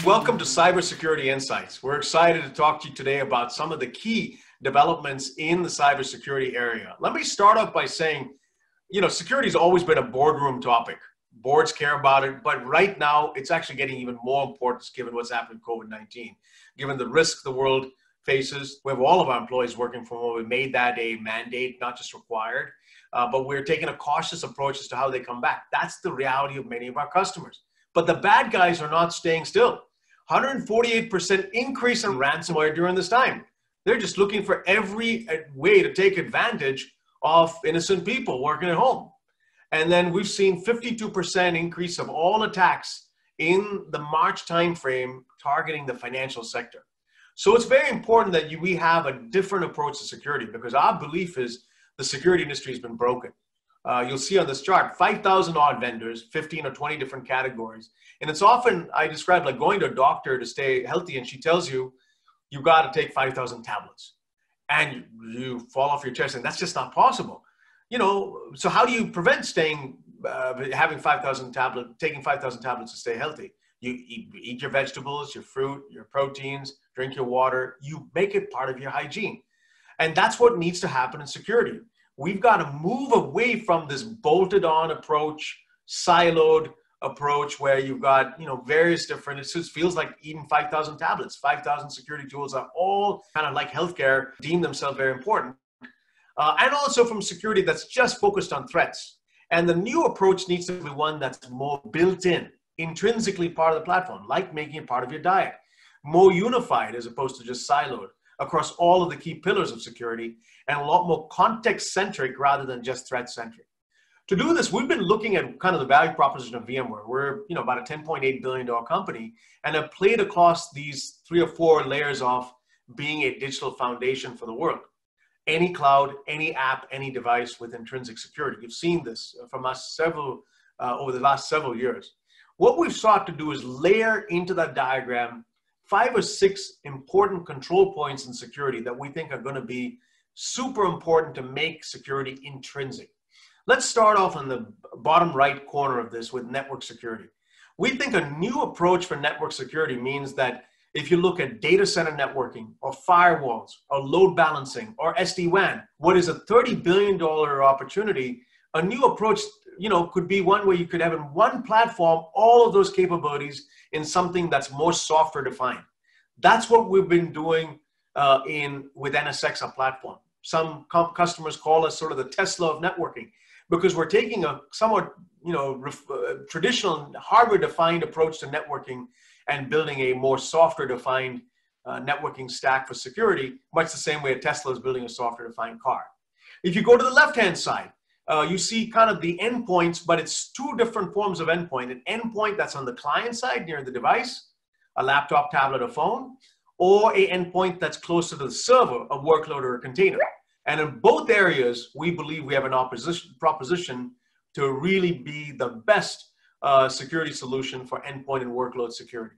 Welcome to Cybersecurity Insights. We're excited to talk to you today about some of the key developments in the cybersecurity area. Let me start off by saying, security has always been a boardroom topic. Boards care about it, but right now it's actually getting even more important given what's happened with COVID-19. Given the risk the world faces, we have all of our employees working from home. We made that a mandate, not just required, but we're taking a cautious approach as to how they come back. That's the reality of many of our customers. But the bad guys are not staying still. 148% increase in ransomware during this time. They're just looking for every way to take advantage of innocent people working at home. And then we've seen 52% increase of all attacks in the March timeframe targeting the financial sector. So it's very important that we have a different approach to security, because our belief is the security industry has been broken. You'll see on this chart, 5,000 odd vendors, 15 or 20 different categories. And it's often, I describe like going to a doctor to stay healthy, and she tells you, you got to take 5,000 tablets. And you fall off your chair saying, that's just not possible. So how do you prevent having 5,000 tablets, taking 5,000 tablets to stay healthy? You eat your vegetables, your fruit, your proteins, drink your water. You make it part of your hygiene. And that's what needs to happen in security. We've got to move away from this bolted on approach, siloed approach where you've got, various different, it just feels like even 5,000 tablets, 5,000 security tools are all kind of like healthcare, deem themselves very important. And also from security that's just focused on threats. And the new approach needs to be one that's more built in, intrinsically part of the platform, like making it part of your diet, more unified as opposed to just siloed across all of the key pillars of security, and a lot more context-centric rather than just threat-centric. To do this, we've been looking at kind of the value proposition of VMware. We're about a $10.8 billion company, and have played across these 3 or 4 layers of being a digital foundation for the world. Any cloud, any app, any device with intrinsic security. You've seen this from us over the last several years. What we've sought to do is layer into that diagram 5 or 6 important control points in security that we think are going to be super important to make security intrinsic. Let's start off on the bottom right corner of this with network security. We think a new approach for network security means that if you look at data center networking or firewalls or load balancing or SD-WAN, what is a $30 billion opportunity, a new approach could be one where you could have in one platform all of those capabilities in something that's more software defined. That's what we've been doing with NSX, our platform. Some customers call us sort of the Tesla of networking, because we're taking a somewhat traditional hardware defined approach to networking and building a more software defined networking stack for security, much the same way a Tesla is building a software defined car. If you go to the left hand side, you see kind of the endpoints, but it's 2 different forms of endpoint. An endpoint that's on the client side near the device, a laptop, tablet, or phone, or a endpoint that's closer to the server, a workload or a container. And in both areas, we believe we have an proposition to really be the best security solution for endpoint and workload security.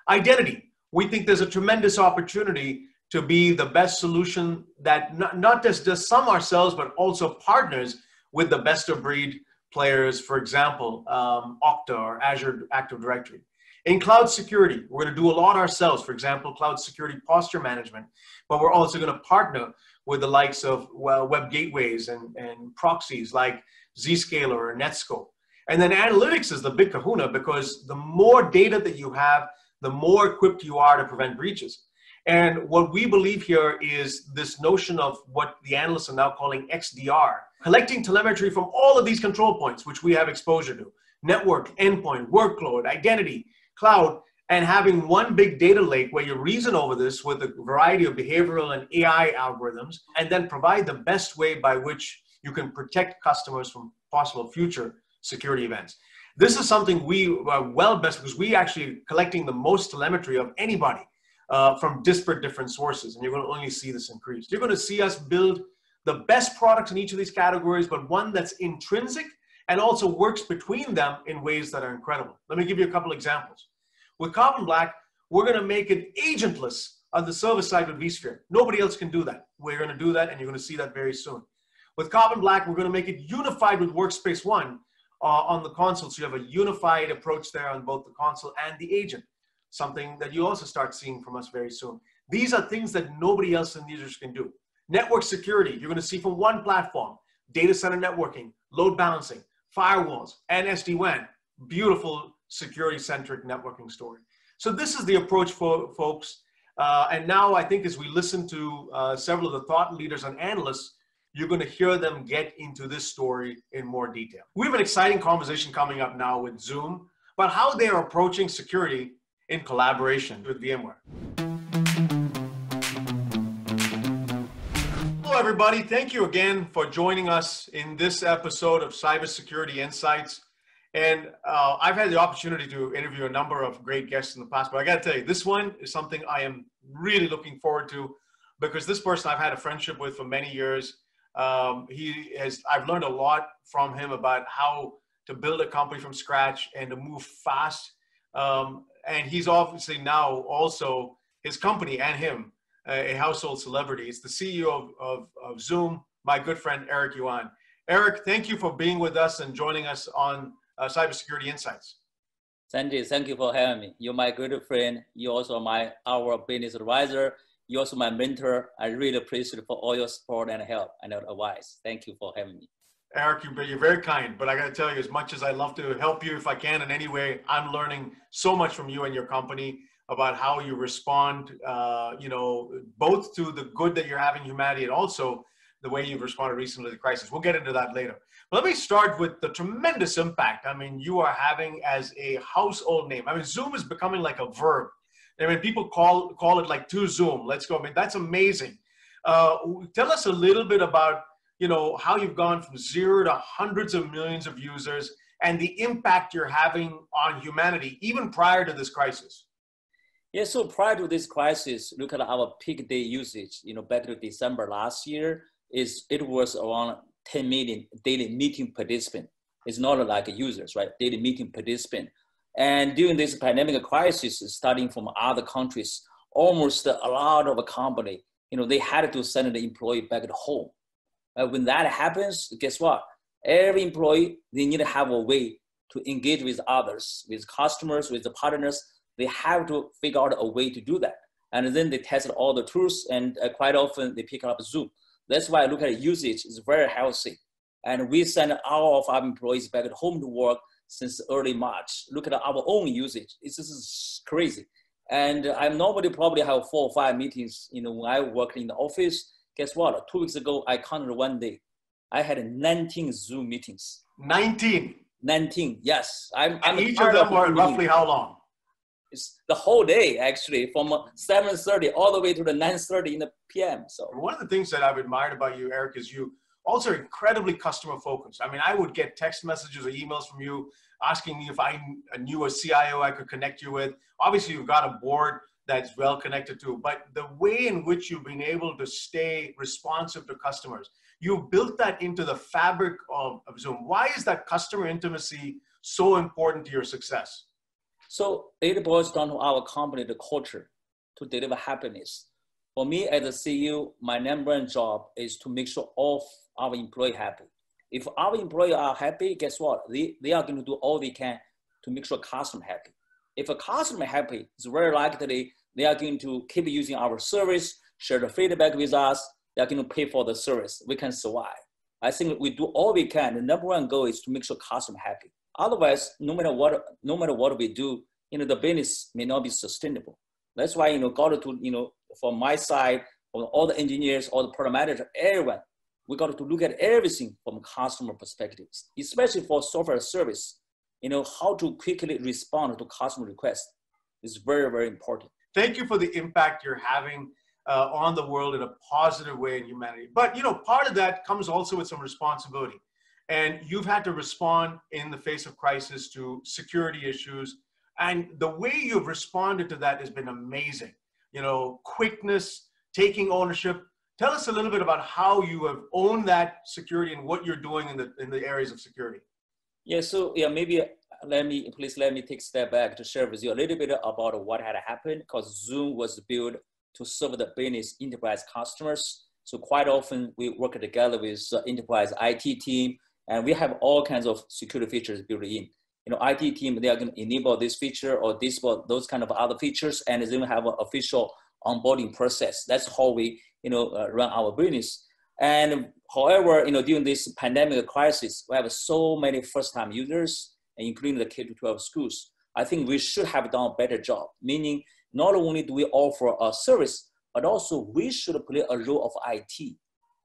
Identity, we think there's a tremendous opportunity to be the best solution that not just does some ourselves, but also partners with the best of breed players, for example, Okta or Azure Active Directory. In cloud security, we're going to do a lot ourselves, for example, cloud security posture management, but we're also going to partner with the likes of web gateways and proxies like Zscaler or Netscope. And then analytics is the big kahuna, because the more data that you have, the more equipped you are to prevent breaches. And what we believe here is this notion of what the analysts are now calling XDR, collecting telemetry from all of these control points, which we have exposure to: network, endpoint, workload, identity, cloud, and having one big data lake where you reason over this with a variety of behavioral and AI algorithms, and then provide the best way by which you can protect customers from possible future security events. This is something we are well best, because we actually collecting the most telemetry of anybody from disparate different sources, and you're going to only see this increase. You're going to see us build the best products in each of these categories, but one that's intrinsic and also works between them in ways that are incredible. Let me give you a couple examples. With Carbon Black, we're going to make it agentless on the service side with vSphere. Nobody else can do that. We're going to do that, and you're going to see that very soon. With Carbon Black, we're going to make it unified with Workspace ONE on the console, so you have a unified approach there on both the console and the agent. something that you also start seeing from us very soon. These are things that nobody else in the industry can do. Network security, you're going to see from one platform, data center networking, load balancing, firewalls, and SD-WAN. Beautiful security-centric networking story. So this is the approach for folks. And now I think as we listen to several of the thought leaders and analysts, you're going to hear them get into this story in more detail. We have an exciting conversation coming up now with Zoom about how they are approaching security in collaboration with VMware. Hello, everybody. Thank you again for joining us in this episode of Cybersecurity Insights. And I've had the opportunity to interview a number of great guests in the past, but I got to tell you, this one is something I am really looking forward to because this person I've had a friendship with for many years. I've learned a lot from him about how to build a company from scratch and to move fast. And he's obviously now also, his company and him, a household celebrity. It's the CEO of Zoom, my good friend, Eric Yuan. Eric, thank you for being with us and joining us on Cybersecurity Insights. Sandy, thank you for having me. You're my good friend. You're also our business advisor. You're also my mentor. I really appreciate it for all your support and help and advice. Thank you for having me. Eric, you're very kind, but I got to tell you, as much as I love to help you if I can in any way, I'm learning so much from you and your company about how you respond, both to the good that you're having humanity and also the way you've responded recently to the crisis. We'll get into that later. But let me start with the tremendous impact, you are having as a household name. Zoom is becoming like a verb. People call it like to Zoom. Let's go. That's amazing. Tell us a little bit about, how you've gone from 0 to hundreds of millions of users and the impact you're having on humanity, even prior to this crisis. Yeah, so prior to this crisis, look at our peak day usage, back to December last year, it was around 10 million daily meeting participant. It's not like users, right? Daily meeting participant. And during this pandemic crisis, starting from other countries, almost a lot of a company, they had to send the employee back to home. When that happens, guess what? Every employee, they need to have a way to engage with others, with customers, with the partners. They have to figure out a way to do that. And then they test all the tools, and quite often they pick up Zoom. That's why I look at usage is very healthy. And we send all of our employees back at home to work since early March. Look at our own usage. This is crazy. And I'm normally probably have 4 or 5 meetings, when I work in the office. Guess what? 2 weeks ago, I counted one day. I had 19 Zoom meetings. 19? 19, yes. And each of them were roughly how long? It's the whole day, actually, from 7:30 all the way to the 9:30 in the PM. So one of the things that I've admired about you, Eric, is you also are incredibly customer focused. I would get text messages or emails from you asking me if I knew a CIO I could connect you with. Obviously, you've got a board that's well connected to, but the way in which you've been able to stay responsive to customers, you've built that into the fabric of Zoom. Why is that customer intimacy so important to your success? So it boils down to our company, the culture, to deliver happiness. For me as a CEO, my number one job is to make sure all our employees happy. If our employees are happy, guess what? They are going to do all they can to make sure customer happy. If a customer happy, it's very likely they are going to keep using our service, share the feedback with us. They're going to pay for the service. We can survive. I think we do all we can. The number one goal is to make sure customer happy. Otherwise, no matter what we do, the business may not be sustainable. That's why, got to, from my side, from all the engineers, all the product managers, everyone, we got to look at everything from customer perspectives, especially for software service. How to quickly respond to customer requests is very, very important. Thank you for the impact you're having on the world in a positive way in humanity. But, part of that comes also with some responsibility. And you've had to respond in the face of crisis to security issues. And the way you've responded to that has been amazing. Quickness, taking ownership. Tell us a little bit about how you have owned that security and what you're doing in the areas of security. Yeah, so maybe please let me take a step back to share with you a little bit about what had happened, because Zoom was built to serve the business enterprise customers. So quite often we work together with enterprise IT team, and we have all kinds of security features built in. IT team, they are going to enable this feature or disable those kind of other features, and then we have an official onboarding process. That's how we, run our business. And however, during this pandemic crisis, we have so many first-time users, including the K-12 schools. I think we should have done a better job, meaning not only do we offer a service, but also we should play a role of IT.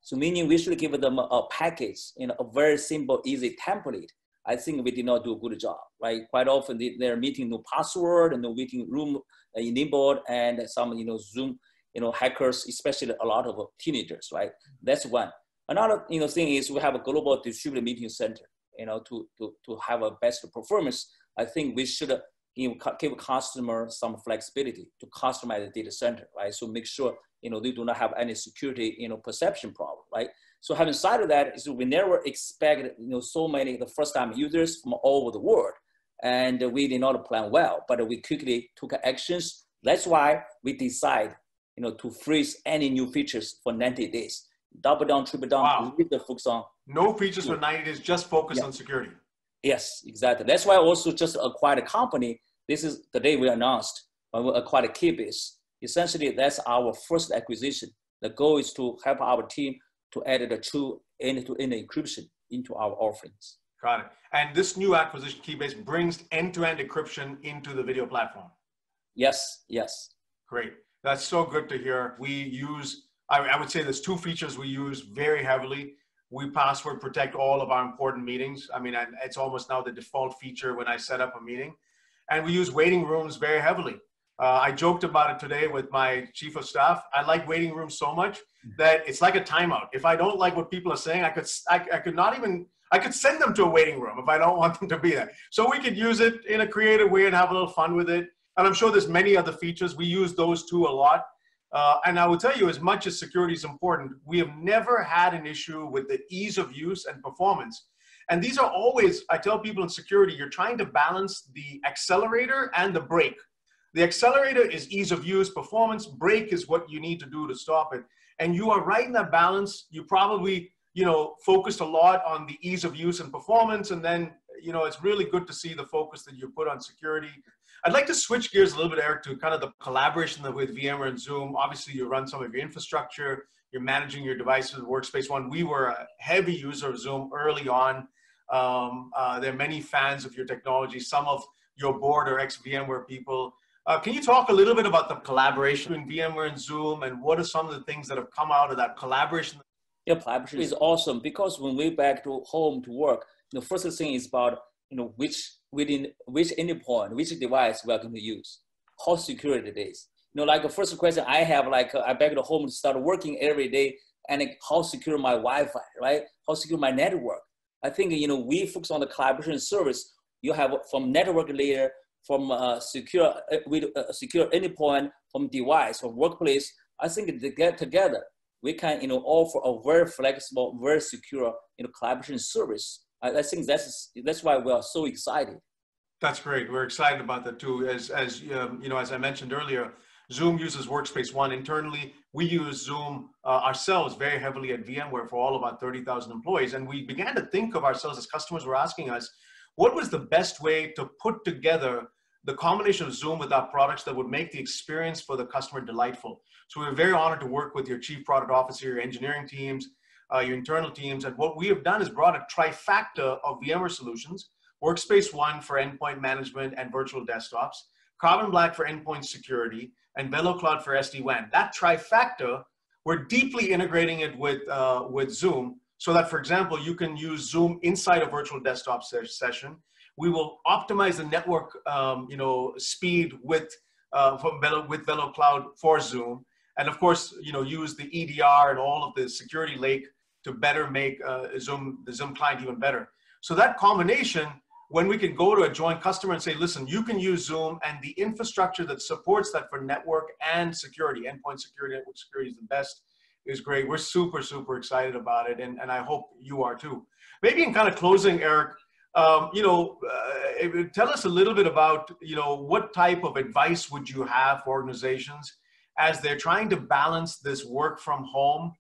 So meaning we should give them a package, a very simple, easy template. I think we did not do a good job, right? Quite often they're meeting no password and no meeting room enabled, and some, Zoom, hackers, especially a lot of teenagers, right? That's one. Another, thing is we have a global distributed meeting center, to have a best performance. I think we should give customer some flexibility to customize the data center, right? So make sure, they do not have any security, perception problem, right? So having said that, we never expected, so many the first-time users from all over the world, and we did not plan well, but we quickly took actions. That's why we decide, to freeze any new features for 90 days. Double down, triple down, Wow. leave the focus on. No features for 90 days, just focus on security. Yes, exactly. That's why I also just acquired a company. This is the day we announced when we acquired Keybase. Essentially, that's our first acquisition. The goal is to help our team to add the true end-to-end encryption into our offerings. Got it. And this new acquisition, Keybase, brings end-to-end encryption into the video platform. Yes, yes. Great. That's so good to hear. We use, I would say there's two features we use very heavily. We password protect all of our important meetings. I mean, it's almost now the default feature when I set up a meeting. And we use waiting rooms very heavily. I joked about it today with my chief of staff. I like waiting rooms so much that it's like a timeout. If I don't like what people are saying, I could send them to a waiting room if I don't want them to be there. So we could use it in a creative way and have a little fun with it. And I'm sure there's many other features. We use those two a lot. And I will tell you, as much as security is important, we have never had an issue with the ease of use and performance. And these are always, I tell people in security, you're trying to balance the accelerator and the brake. The accelerator is ease of use, performance. Brake is what you need to do to stop it. And you are right in that balance. You probably, focused a lot on the ease of use and performance. And then, it's really good to see the focus that you put on security. I'd like to switch gears a little bit, Eric, to kind of the collaboration with VMware and Zoom. Obviously, you run some of your infrastructure. You're managing your devices with Workspace ONE. We were a heavy user of Zoom early on. There are many fans of your technology. Some of your board are ex-VMware people. Can you talk a little bit about the collaboration between VMware and Zoom, and what are some of the things that have come out of that collaboration? Yeah, collaboration is awesome because when we back to home to work, the first thing is about which endpoint, which device we are going to use, how secure it is. Like the first question I have, I back to home to start working every day, and how secure my Wi-Fi, right? How secure my network. I think we focus on the collaboration service. You have from network layer, from secure endpoint, from device, from workplace. I think to get together, we can offer a very flexible, very secure collaboration service. I think that's why we are so excited. That's great. We're excited about that too. As I mentioned earlier, Zoom uses Workspace ONE internally. We use Zoom ourselves very heavily at VMware for all of our 30,000 employees. And we began to think of ourselves as customers were asking us, what was the best way to put together the combination of Zoom with our products that would make the experience for the customer delightful? So we were very honored to work with your chief product officer, your engineering teams, your internal teams. And what we have done is brought a trifecta of VMware solutions: Workspace ONE for endpoint management and virtual desktops, Carbon Black for endpoint security, and VeloCloud for SD-WAN. That trifecta, we're deeply integrating it with Zoom so that, for example, you can use Zoom inside a virtual desktop session. We will optimize the network speed with VeloCloud for Zoom. And of course, use the EDR and all of the security lake to better make the Zoom client even better. So that combination, when we can go to a joint customer and say, listen, you can use Zoom, and the infrastructure that supports that for network and security, endpoint security, network security is the best, is great. We're super, super excited about it. And I hope you are too. Maybe in kind of closing, Eric, tell us a little bit about, what type of advice would you have for organizations as they're trying to balance this work from home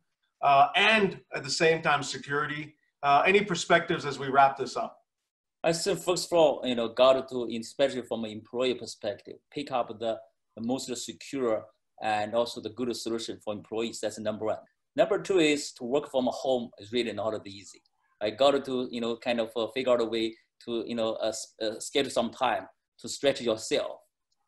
and at the same time security? Any perspectives as we wrap this up? I think first of all, got to, especially from an employee perspective, pick up the most secure and also the good solution for employees. That's number one. Number two is to work from home is really not easy. I got to, kind of figure out a way to, schedule some time to stretch yourself.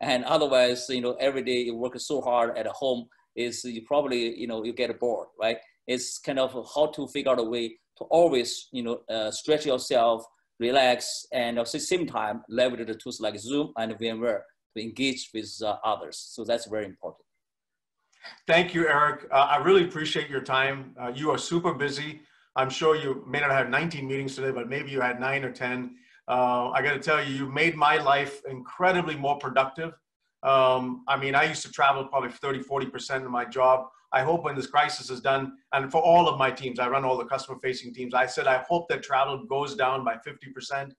And otherwise, every day you work so hard at home is you probably, you get bored, right? It's kind of how to figure out a way to always, stretch yourself, relax, and at the same time, leverage the tools like Zoom and VMware to engage with others. So that's very important. Thank you, Eric. I really appreciate your time. You are super busy. I'm sure you may not have 19 meetings today, but maybe you had 9 or 10. I got to tell you, you made my life incredibly more productive. I mean, I used to travel probably 30, 40% of my job. I hope when this crisis is done, and for all of my teams, I run all the customer-facing teams, I said, I hope that travel goes down by 50%.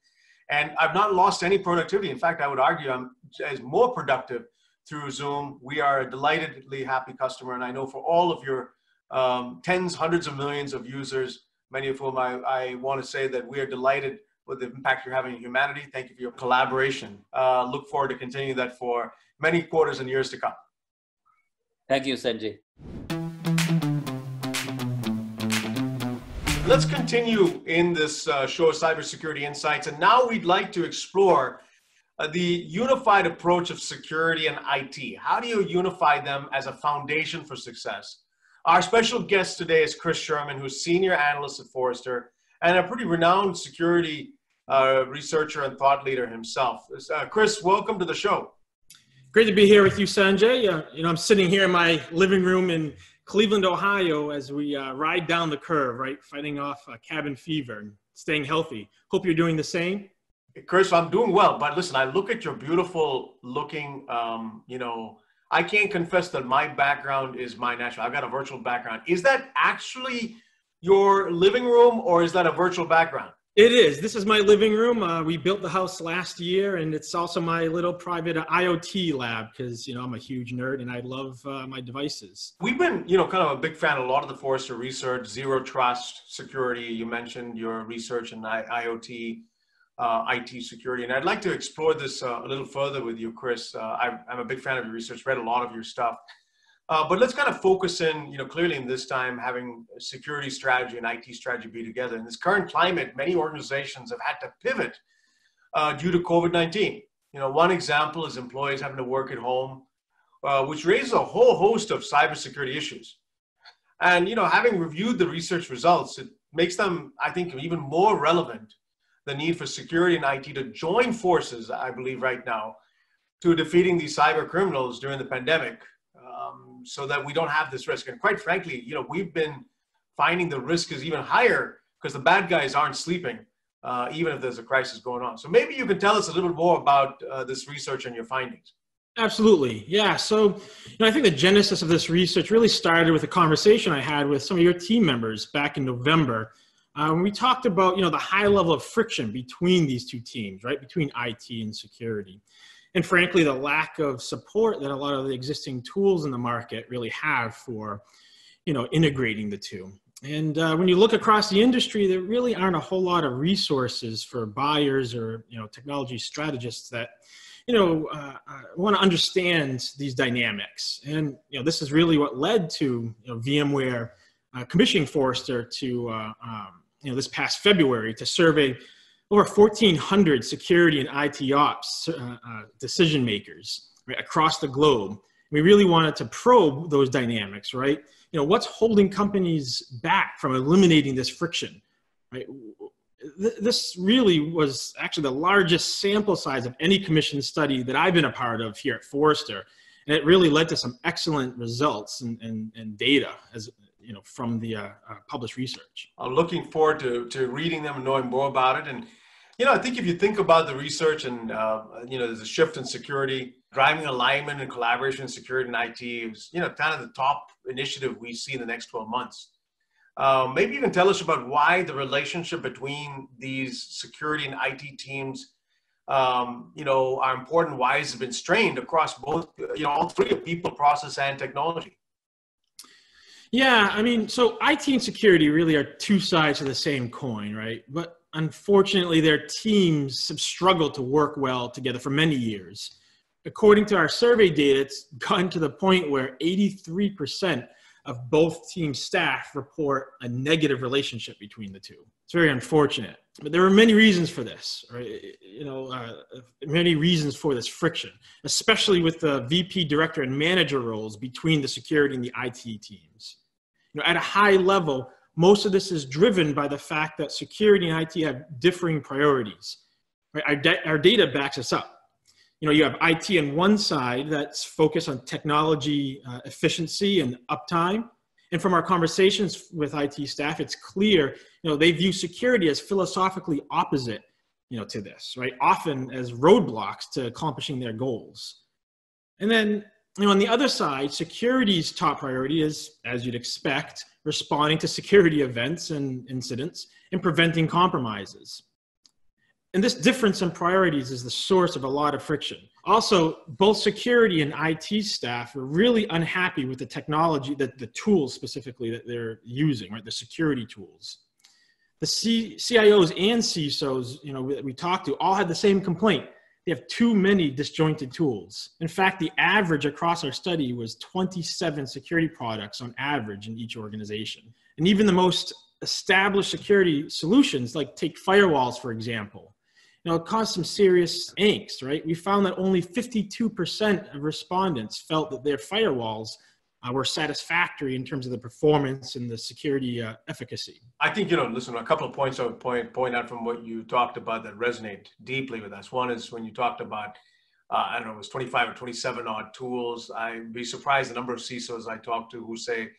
And I've not lost any productivity. In fact, I would argue I'm as more productive through Zoom. We are a delightedly happy customer. And I know for all of your tens, hundreds of millions of users, many of whom I want to say that we are delighted with the impact you're having on humanity. Thank you for your collaboration. Look forward to continuing that for many quarters and years to come. Thank you, Sanjay. Let's continue in this show of Cybersecurity Insights. And now we'd like to explore the unified approach of security and IT. How do you unify them as a foundation for success? Our special guest today is Chris Sherman, who's Senior Analyst at Forrester and a pretty renowned security researcher and thought leader himself. Chris, welcome to the show. Great to be here with you, Sanjay. I'm sitting here in my living room in Cleveland, Ohio, as we ride down the curve, right? Fighting off cabin fever and staying healthy. Hope you're doing the same. Chris, I'm doing well, but listen, I look at your beautiful looking, I can't confess that my background is my natural. I've got a virtual background. Is that actually your living room or is that a virtual background? It is. This is my living room. We built the house last year, and it's also my little private IoT lab because, I'm a huge nerd and I love my devices. We've been, kind of a big fan of a lot of the Forrester research, zero trust security. You mentioned your research in IoT, IT security, and I'd like to explore this a little further with you, Chris. I'm a big fan of your research, read a lot of your stuff. But let's kind of focus in, clearly in this time, having security strategy and IT strategy be together. In this current climate, many organizations have had to pivot due to COVID-19. One example is employees having to work at home, which raises a whole host of cybersecurity issues. And, having reviewed the research results, it makes them, I think, even more relevant, the need for security and IT to join forces, I believe right now, to defeating these cyber criminals during the pandemic. So that we don't have this risk. And quite frankly, we've been finding the risk is even higher because the bad guys aren't sleeping, even if there's a crisis going on. So maybe you can tell us a little more about this research and your findings. Absolutely. Yeah. So, I think the genesis of this research really started with a conversation I had with some of your team members back in November. When we talked about, the high level of friction between these two teams, right? Between IT and security. And frankly, the lack of support that a lot of the existing tools in the market really have for, integrating the two. And when you look across the industry, there really aren't a whole lot of resources for buyers or, technology strategists that, want to understand these dynamics. And, this is really what led to VMware commissioning Forrester to, this past February to survey over 1,400 security and IT ops decision makers, right, across the globe. We really wanted to probe those dynamics, right? What's holding companies back from eliminating this friction, right? This really was actually the largest sample size of any commissioned study that I've been a part of here at Forrester. And it really led to some excellent results and data from the published research. I'm looking forward to reading them and knowing more about it. And I think if you think about the research and, there's a shift in security, driving alignment and collaboration in security and IT is, kind of the top initiative we see in the next 12 months. Maybe you can tell us about why the relationship between these security and IT teams, are important, why it's been strained across both, all three of people, process, and technology. Yeah, so IT and security really are two sides of the same coin, right? But unfortunately, their teams have struggled to work well together for many years. According to our survey data, it's gotten to the point where 83% of both team staff report a negative relationship between the two. It's very unfortunate, but there are many reasons for this, right? Many reasons for this friction, especially with the VP, director, and manager roles between the security and the IT teams. At a high level, most of this is driven by the fact that security and IT have differing priorities. Right? Our data backs us up. You have IT on one side that's focused on technology efficiency and uptime. And from our conversations with IT staff, it's clear, they view security as philosophically opposite, to this, right? Often as roadblocks to accomplishing their goals. And then, on the other side, security's top priority is, as you'd expect, responding to security events and incidents and preventing compromises. And this difference in priorities is the source of a lot of friction. Also, both security and IT staff are really unhappy with the technology, the tools specifically that they're using, right? The security tools. The CIOs and CISOs, that we talked to all had the same complaint. They have too many disjointed tools. In fact, the average across our study was 27 security products on average in each organization. And even the most established security solutions, like take firewalls, for example, it caused some serious angst, right? We found that only 52% of respondents felt that their firewalls were satisfactory in terms of the performance and the security efficacy. I think, listen, a couple of points I would point out from what you talked about that resonate deeply with us. One is when you talked about, it was 25 or 27 odd tools. I'd be surprised the number of CISOs I talk to who say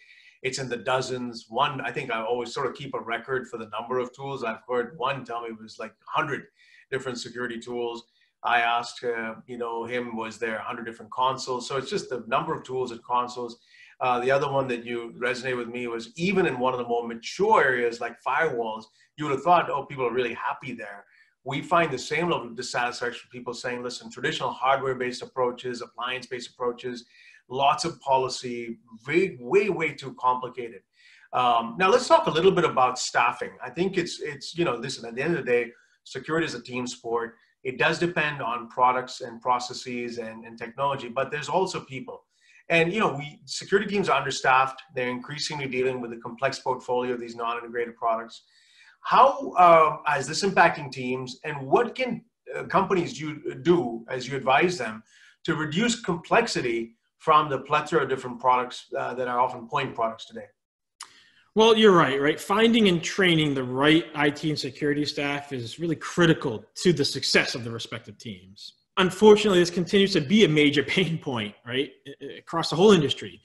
it's in the dozens. One, I think I always sort of keep a record for the number of tools. I've heard one tell me it was like 100 different security tools. I asked him, was there 100 different consoles? So it's just the number of tools and consoles. The other one that you resonate with me was even in one of the more mature areas like firewalls, you would have thought, people are really happy there. We find the same level of dissatisfaction, people saying, listen, traditional hardware-based approaches, appliance-based approaches, lots of policy, way too complicated. Now let's talk a little bit about staffing. I think it's listen, at the end of the day, security is a team sport. It does depend on products and processes and technology, but there's also people. And, security teams are understaffed. They're increasingly dealing with a complex portfolio of these non-integrated products. How is this impacting teams, and what can companies do as you advise them to reduce complexity from the plethora of different products that are often point products today? Well, you're right? Finding and training the right IT and security staff is really critical to the success of the respective teams. Unfortunately, this continues to be a major pain point, right, across the whole industry.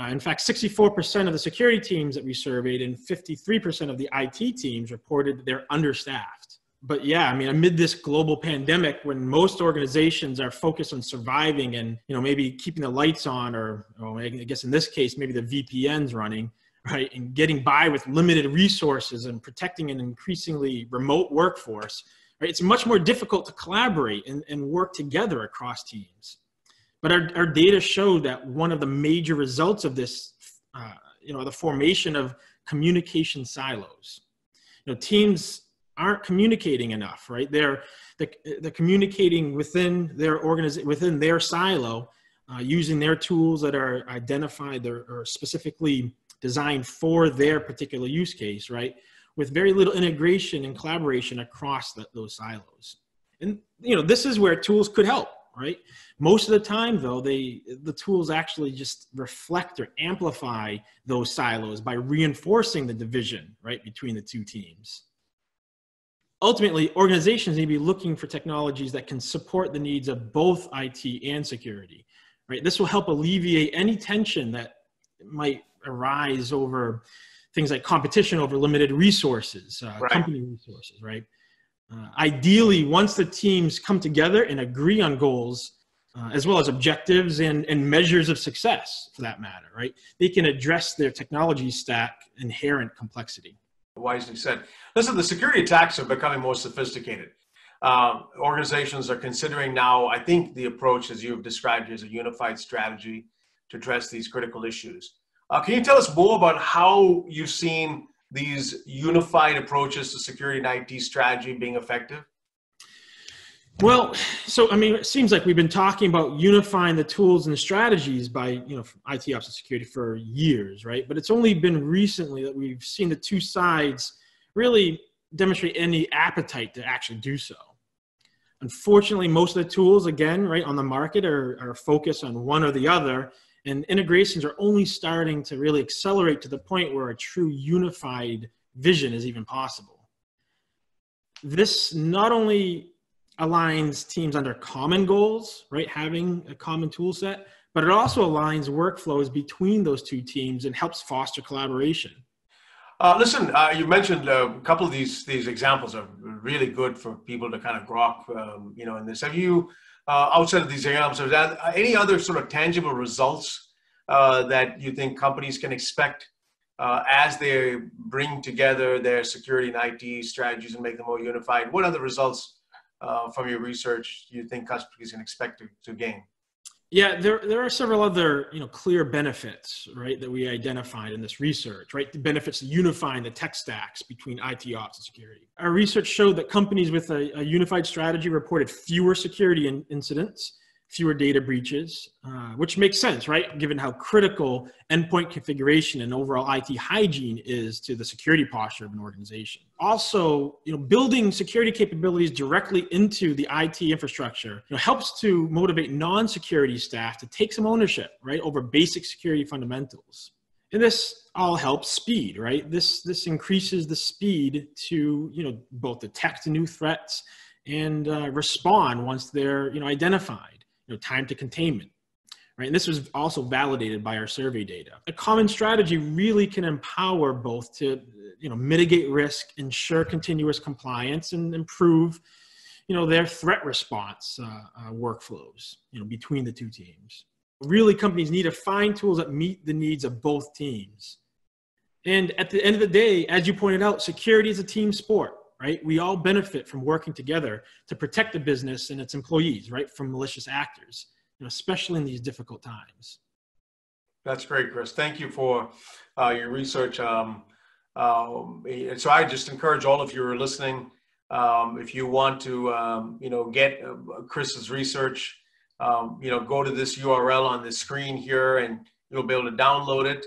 In fact, 64% of the security teams that we surveyed and 53% of the IT teams reported that they're understaffed. But yeah, amid this global pandemic, when most organizations are focused on surviving and, maybe keeping the lights on, or I guess in this case, maybe the VPNs running, right, and getting by with limited resources and protecting an increasingly remote workforce, right, it's much more difficult to collaborate and work together across teams. But our data showed that one of the major results of this, the formation of communication silos. Teams aren't communicating enough, right? They're communicating within their within their silo, using their tools that are identified or specifically designed for their particular use case, right? With very little integration and collaboration across those silos. And, this is where tools could help, right? Most of the time, though, the tools actually just reflect or amplify those silos by reinforcing the division, right, between the two teams. Ultimately, organizations need to be looking for technologies that can support the needs of both IT and security, right? This will help alleviate any tension that might arise over things like competition over limited resources, right. Company resources, right? Ideally, once the teams come together and agree on goals, as well as objectives and measures of success, for that matter, right? They can address their technology stack inherent complexity. Wisely said. Listen, the security attacks are becoming more sophisticated. Organizations are considering now, I think the approach, as you've described, is a unified strategy to address these critical issues. Can you tell us more about how you've seen these unified approaches to security and IT strategy being effective? Well, so I mean, it seems like we've been talking about unifying the tools and strategies by, IT ops and security for years, right? But it's only been recently that we've seen the two sides really demonstrate any appetite to actually do so. Unfortunately, most of the tools, again, right, on the market are focused on one or the other, and integrations are only starting to really accelerate to the point where a true unified vision is even possible. This not only aligns teams under common goals, right, having a common tool set, but it also aligns workflows between those two teams and helps foster collaboration. Listen, you mentioned a couple of these examples are really good for people to kind of grok, in this. Have you, outside of these examples, is that any other sort of tangible results that you think companies can expect as they bring together their security and IT strategies and make them more unified? What other results from your research do you think companies can expect to gain? Yeah, there are several other clear benefits, right, that we identified in this research, right? The benefits of unifying the tech stacks between IT ops and security. Our research showed that companies with a unified strategy reported fewer security incidents, fewer data breaches, which makes sense, right? Given how critical endpoint configuration and overall IT hygiene is to the security posture of an organization. Also, building security capabilities directly into the IT infrastructure helps to motivate non-security staff to take some ownership, right, over basic security fundamentals. And this all helps speed, right? This increases the speed to both detect new threats and respond once they're identified. Time to containment, right? And this was also validated by our survey data. A common strategy really can empower both to, mitigate risk, ensure continuous compliance, and improve, their threat response workflows, between the two teams. Really, companies need to find tools that meet the needs of both teams. And at the end of the day, as you pointed out, security is a team sport. Right? We all benefit from working together to protect the business and its employees, right, from malicious actors, especially in these difficult times. That's great, Chris. Thank you for your research. So I just encourage all of you who are listening, if you want to, get Chris's research, go to this URL on the screen here and you'll be able to download it.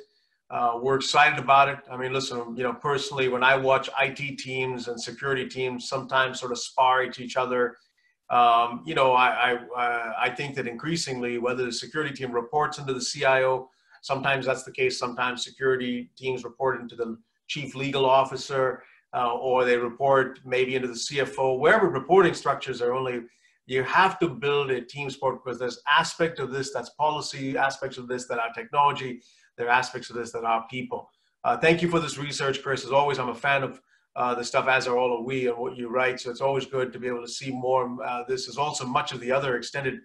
We're excited about it. I mean, listen, personally, when I watch IT teams and security teams sometimes sort of spar at each other, I think that increasingly, whether the security team reports into the CIO, sometimes that's the case. Sometimes security teams report into the chief legal officer, or they report maybe into the CFO. Wherever reporting structures are you have to build a team sport because there's aspect of this that's policy, aspects of this that are technology. There are aspects of this that are people. Thank you for this research, Chris. As always, I'm a fan of the stuff, as are all of we, and what you write. So it's always good to be able to see more. This is also much of the other extended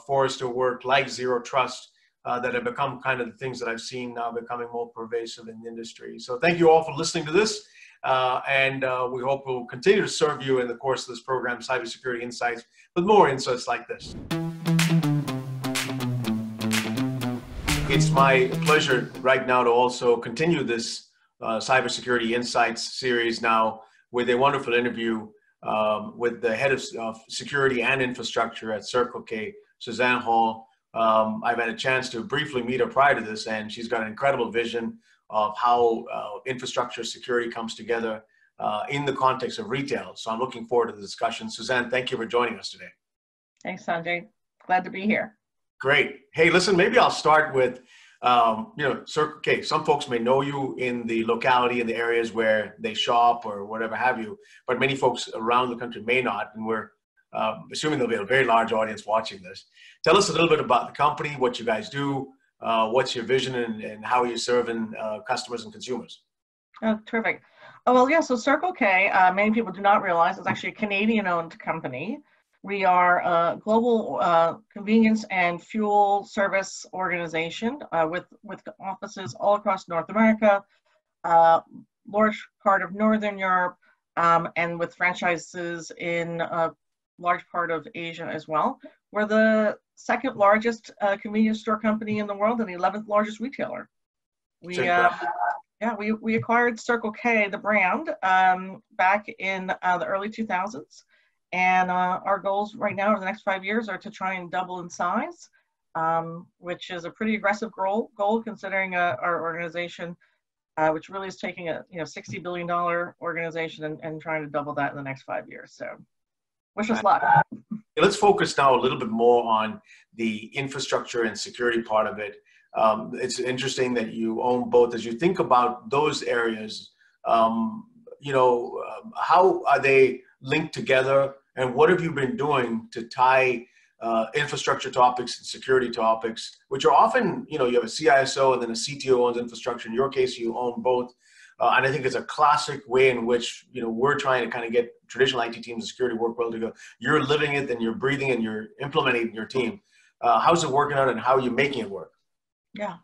Forrester work, like Zero Trust, that have become kind of the things that I've seen now becoming more pervasive in the industry. So thank you all for listening to this. And we hope we'll continue to serve you in the course of this program, Cybersecurity Insights, with more insights like this. It's my pleasure right now to also continue this Cybersecurity Insights series now with a wonderful interview with the head of security and infrastructure at Circle K, Suzanne Hall. I've had a chance to briefly meet her prior to this, and she's got an incredible vision of how infrastructure security comes together in the context of retail. So I'm looking forward to the discussion. Suzanne, thank you for joining us today. Thanks, Sanjay. Glad to be here. Great. Hey, listen, maybe I'll start with, Circle K. Some folks may know you in the locality, in the areas where they shop or whatever have you, but many folks around the country may not, and we're assuming there'll be a very large audience watching this. Tell us a little bit about the company, what you guys do, what's your vision, and how you're serving customers and consumers. Oh, terrific. Oh, well, yeah, so Circle K, many people do not realize, it's actually a Canadian-owned company. We are a global convenience and fuel service organization with offices all across North America, large part of Northern Europe, and with franchises in a large part of Asia as well. We're the second largest convenience store company in the world and the 11th largest retailer. Yeah, we acquired Circle K, the brand, back in the early 2000s. And our goals right now over the next 5 years are to try and double in size, which is a pretty aggressive goal considering our organization, which really is taking a $60 billion organization and trying to double that in the next 5 years. So wish us luck. Let's focus now a little bit more on the infrastructure and security part of it. It's interesting that you own both. As you think about those areas, how are they linked together, and what have you been doing to tie infrastructure topics and security topics, which are often, you have a CISO and then a CTO owns infrastructure. In your case, you own both. And I think it's a classic way in which, we're trying to kind of get traditional IT teams and security work well together. You're living it, then you're breathing, and you're implementing it in your team. How's it working out, and how are you making it work? Yeah.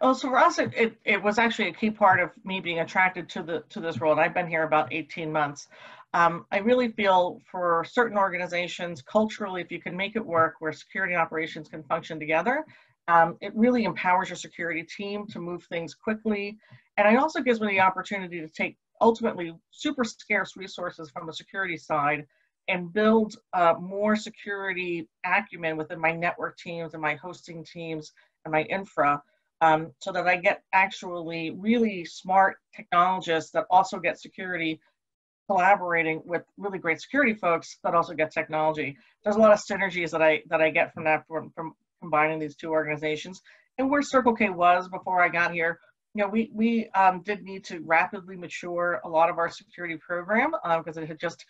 Oh, so for us, it was actually a key part of me being attracted to this role. And I've been here about 18 months. I really feel for certain organizations, culturally, if you can make it work where security and operations can function together, it really empowers your security team to move things quickly. And it also gives me the opportunity to take ultimately super scarce resources from the security side and build more security acumen within my network teams and my hosting teams and my infra, so that I get actually really smart technologists that also get security, collaborating with really great security folks that also get technology. There's a lot of synergies that I get from that, from combining these two organizations. And where Circle K was before I got here, we did need to rapidly mature a lot of our security program, because it had just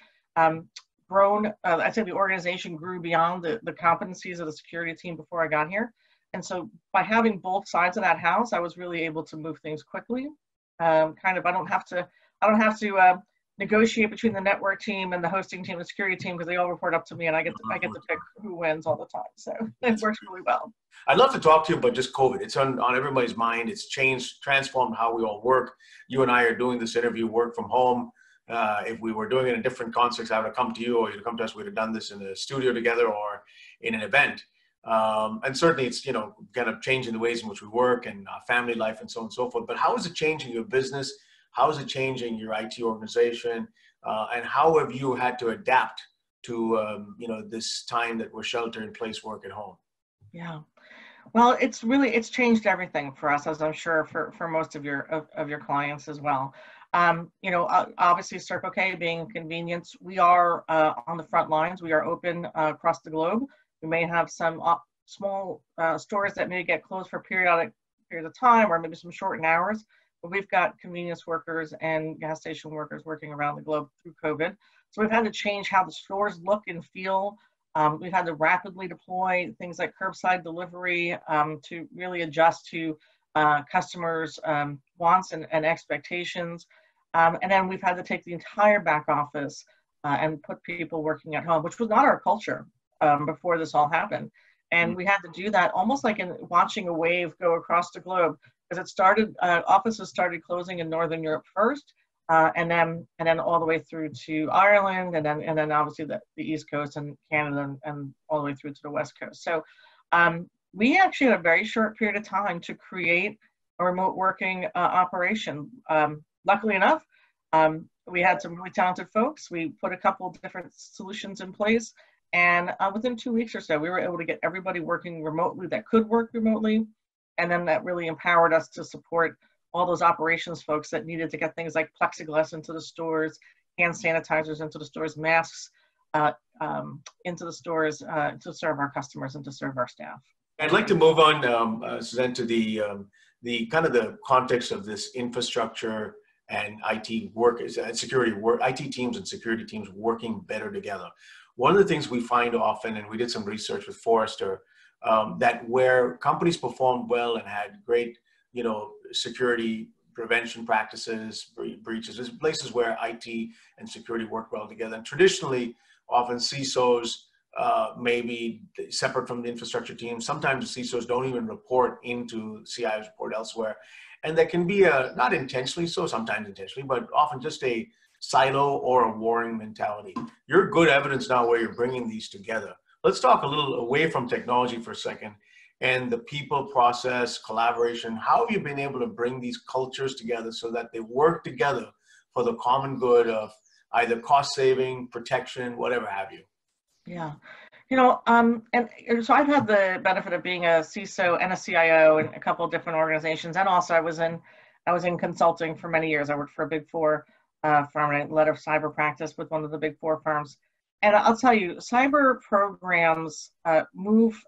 grown. I'd say the organization grew beyond the competencies of the security team before I got here. And so by having both sides of that house, I was really able to move things quickly. I don't have to negotiate between the network team and the hosting team and the security team, because they all report up to me, and I get to pick who wins all the time. So it works really well. I'd love to talk to you about just COVID. It's on everybody's mind. It's transformed how we all work. You and I are doing this interview work from home. If we were doing it in a different context, I would have come to you, or you'd come to us. We'd have done this in a studio together or in an event. And certainly it's, kind of changing the ways in which we work and family life and so on and so forth. But how is it changing your business? How is it changing your IT organization? And how have you had to adapt to, this time that we're shelter in place work at home? Yeah. Well, it's changed everything for us, as I'm sure for most of your clients as well. Obviously Circle K being convenience, we are on the front lines. We are open across the globe. We may have some small stores that may get closed for periodic periods of time, or maybe some shortened hours, but we've got convenience workers and gas station workers working around the globe through COVID. So we've had to change how the stores look and feel. We've had to rapidly deploy things like curbside delivery to really adjust to customers' wants and expectations. And then we've had to take the entire back office and put people working at home, which was not our culture before this all happened. And we had to do that almost like in watching a wave go across the globe, because it started, offices started closing in Northern Europe first, and then all the way through to Ireland, and then obviously the East Coast and Canada, and all the way through to the West Coast. So we actually had a very short period of time to create a remote working operation. Luckily enough, we had some really talented folks. We put a couple of different solutions in place, and within 2 weeks or so, we were able to get everybody working remotely that could work remotely. And then that really empowered us to support all those operations folks that needed to get things like plexiglass into the stores, hand sanitizers into the stores, masks into the stores to serve our customers and to serve our staff. I'd like to move on, Suzanne, to the kind of the context of this infrastructure and IT work, security work, IT teams and security teams working better together. One of the things we find often, and we did some research with Forrester, that where companies performed well and had great, security prevention practices, breaches, is places where IT and security work well together. And traditionally, often CISOs may be separate from the infrastructure team. Sometimes the CISOs don't even report into CIOs, report elsewhere. And that can be not intentionally so, sometimes intentionally, but often just a silo or a warring mentality. You're good evidence now where you're bringing these together. Let's talk a little away from technology for a second and the people, process, collaboration. How have you been able to bring these cultures together so that they work together for the common good of either cost saving, protection, whatever have you? Yeah. And so I've had the benefit of being a CISO and a CIO in a couple of different organizations, and also I was in consulting for many years. I worked for a Big Four firm, and I led a cyber practice with one of the Big Four firms. And I'll tell you, cyber programs move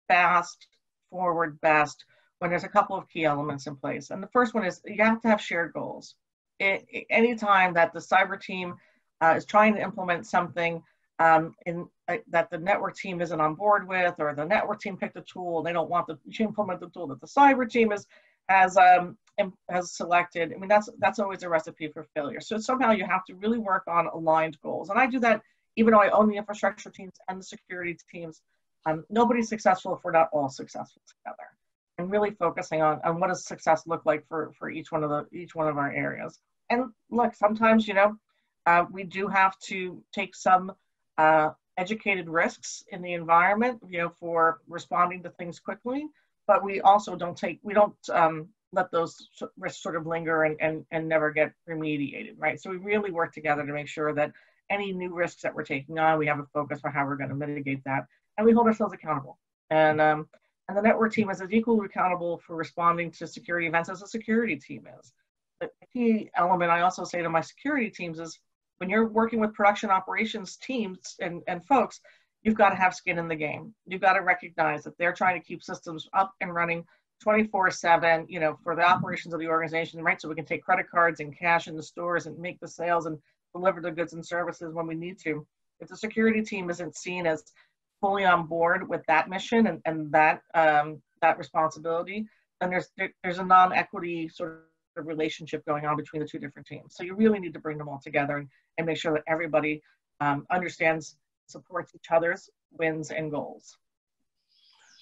fast forward best when there's a couple of key elements in place. And the first one is you have to have shared goals. Anytime that the cyber team is trying to implement something that the network team isn't on board with, or the network team picked a tool, they don't want to implement the tool that the cyber team has selected. I mean, that's always a recipe for failure. So somehow you have to really work on aligned goals. And I do that even though I own the infrastructure teams and the security teams. Nobody's successful if we're not all successful together. And really focusing on what does success look like for each one of our areas. And look, sometimes we do have to take some educated risks in the environment, for responding to things quickly. But we also don't let those risks sort of linger and never get remediated, right? So we really work together to make sure that any new risks that we're taking on, we have a focus for how we're going to mitigate that, and we hold ourselves accountable. And the network team is as equally accountable for responding to security events as a security team is. The key element I also say to my security teams is when you're working with production operations teams and folks, you've got to have skin in the game. You've got to recognize that they're trying to keep systems up and running 24/7, for the operations of the organization, right? So we can take credit cards and cash in the stores and make the sales and deliver the goods and services when we need to. If the security team isn't seen as fully on board with that mission and that responsibility, then there's a non-equity sort of relationship going on between the two different teams. So you really need to bring them all together and make sure that everybody understands, supports each other's wins and goals.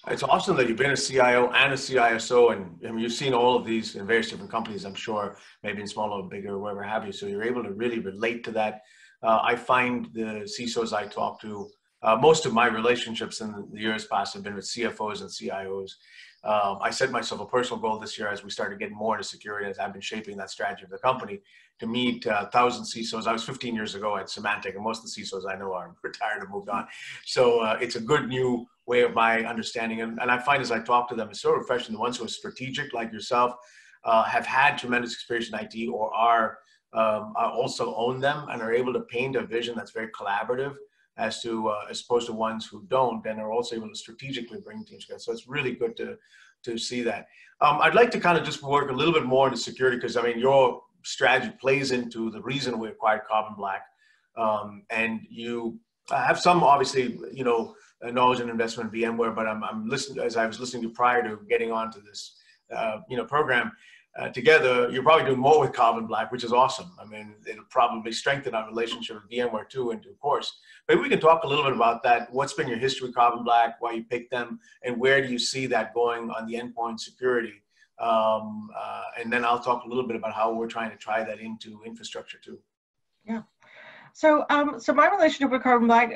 It's awesome that you've been a CIO and a CISO, and I mean, you've seen all of these in various different companies, I'm sure, maybe in smaller or bigger, wherever have you. So you're able to really relate to that. I find the CISOs I talk to, most of my relationships in the years past have been with CFOs and CIOs. I set myself a personal goal this year as we started getting more into security, as I've been shaping that strategy of the company, to meet 1,000 CISOs. I was 15 years ago at Symantec, and most of the CISOs I know are retired and moved on. So it's a good new way of my understanding. And I find as I talk to them, it's so refreshing. The ones who are strategic, like yourself, have had tremendous experience in IT or are also own them and are able to paint a vision that's very collaborative as opposed to ones who don't, and are also able to strategically bring teams together. So it's really good to see that. I'd like to kind of just work a little bit more into security, because I mean, your strategy plays into the reason we acquired Carbon Black. And you have some, obviously, knowledge and investment in VMware, but I'm listening, as I was listening to prior to getting onto this, program together, you're probably doing more with Carbon Black, which is awesome. I mean, it'll probably strengthen our relationship with VMware too, in due course. Maybe we can talk a little bit about that. What's been your history with Carbon Black, why you picked them, and where do you see that going on the endpoint security? And then I'll talk a little bit about how we're trying to try that into infrastructure too. Yeah. So my relationship with Carbon Black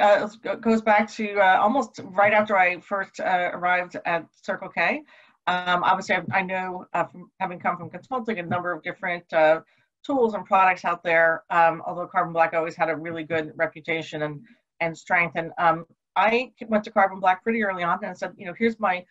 goes back to almost right after I first arrived at Circle K. Obviously, I know from having come from consulting a number of different tools and products out there, although Carbon Black always had a really good reputation and strength. And I went to Carbon Black pretty early on and said, here's my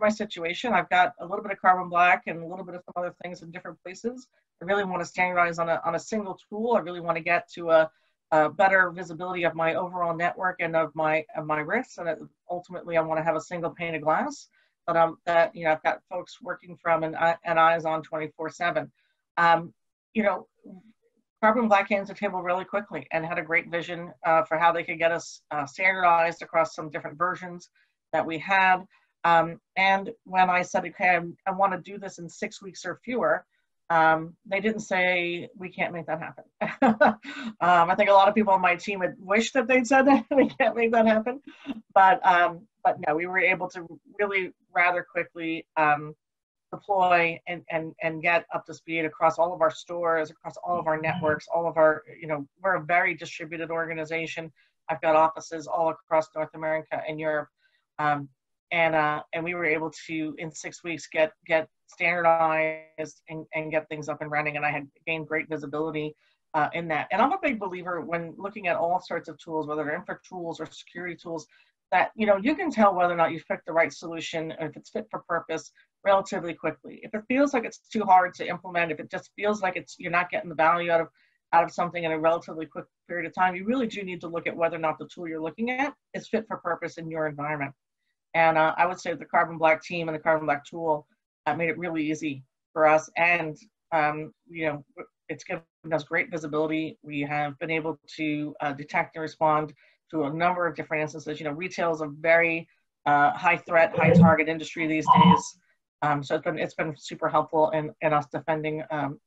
situation. I've got a little bit of Carbon Black and a little bit of some other things in different places. I really want to standardize on a single tool. I really want to get to a better visibility of my overall network and of my risks. And ultimately, I want to have a single pane of glass. But I've got folks working from and eyes on 24/7. Carbon Black came to the table really quickly and had a great vision for how they could get us standardized across some different versions that we had. And when I said, okay, I want to do this in 6 weeks or fewer, they didn't say, we can't make that happen. I think a lot of people on my team would wish that they'd said that we can't make that happen. But no, we were able to really rather quickly deploy and get up to speed across all of our stores, across all of our networks, all of our, we're a very distributed organization. I've got offices all across North America and Europe. and we were able to, in 6 weeks, get standardized and get things up and running. And I had gained great visibility in that. And I'm a big believer when looking at all sorts of tools, whether they're infra tools or security tools, that you can tell whether or not you picked the right solution or if it's fit for purpose relatively quickly. If it feels like it's too hard to implement, if it just feels like you're not getting the value out of something in a relatively quick period of time, you really do need to look at whether or not the tool you're looking at is fit for purpose in your environment. And I would say the Carbon Black team and the Carbon Black tool made it really easy for us. And, it's given us great visibility. We have been able to detect and respond to a number of different instances. Retail is a very high threat, high target industry these days. So it's been super helpful in us defending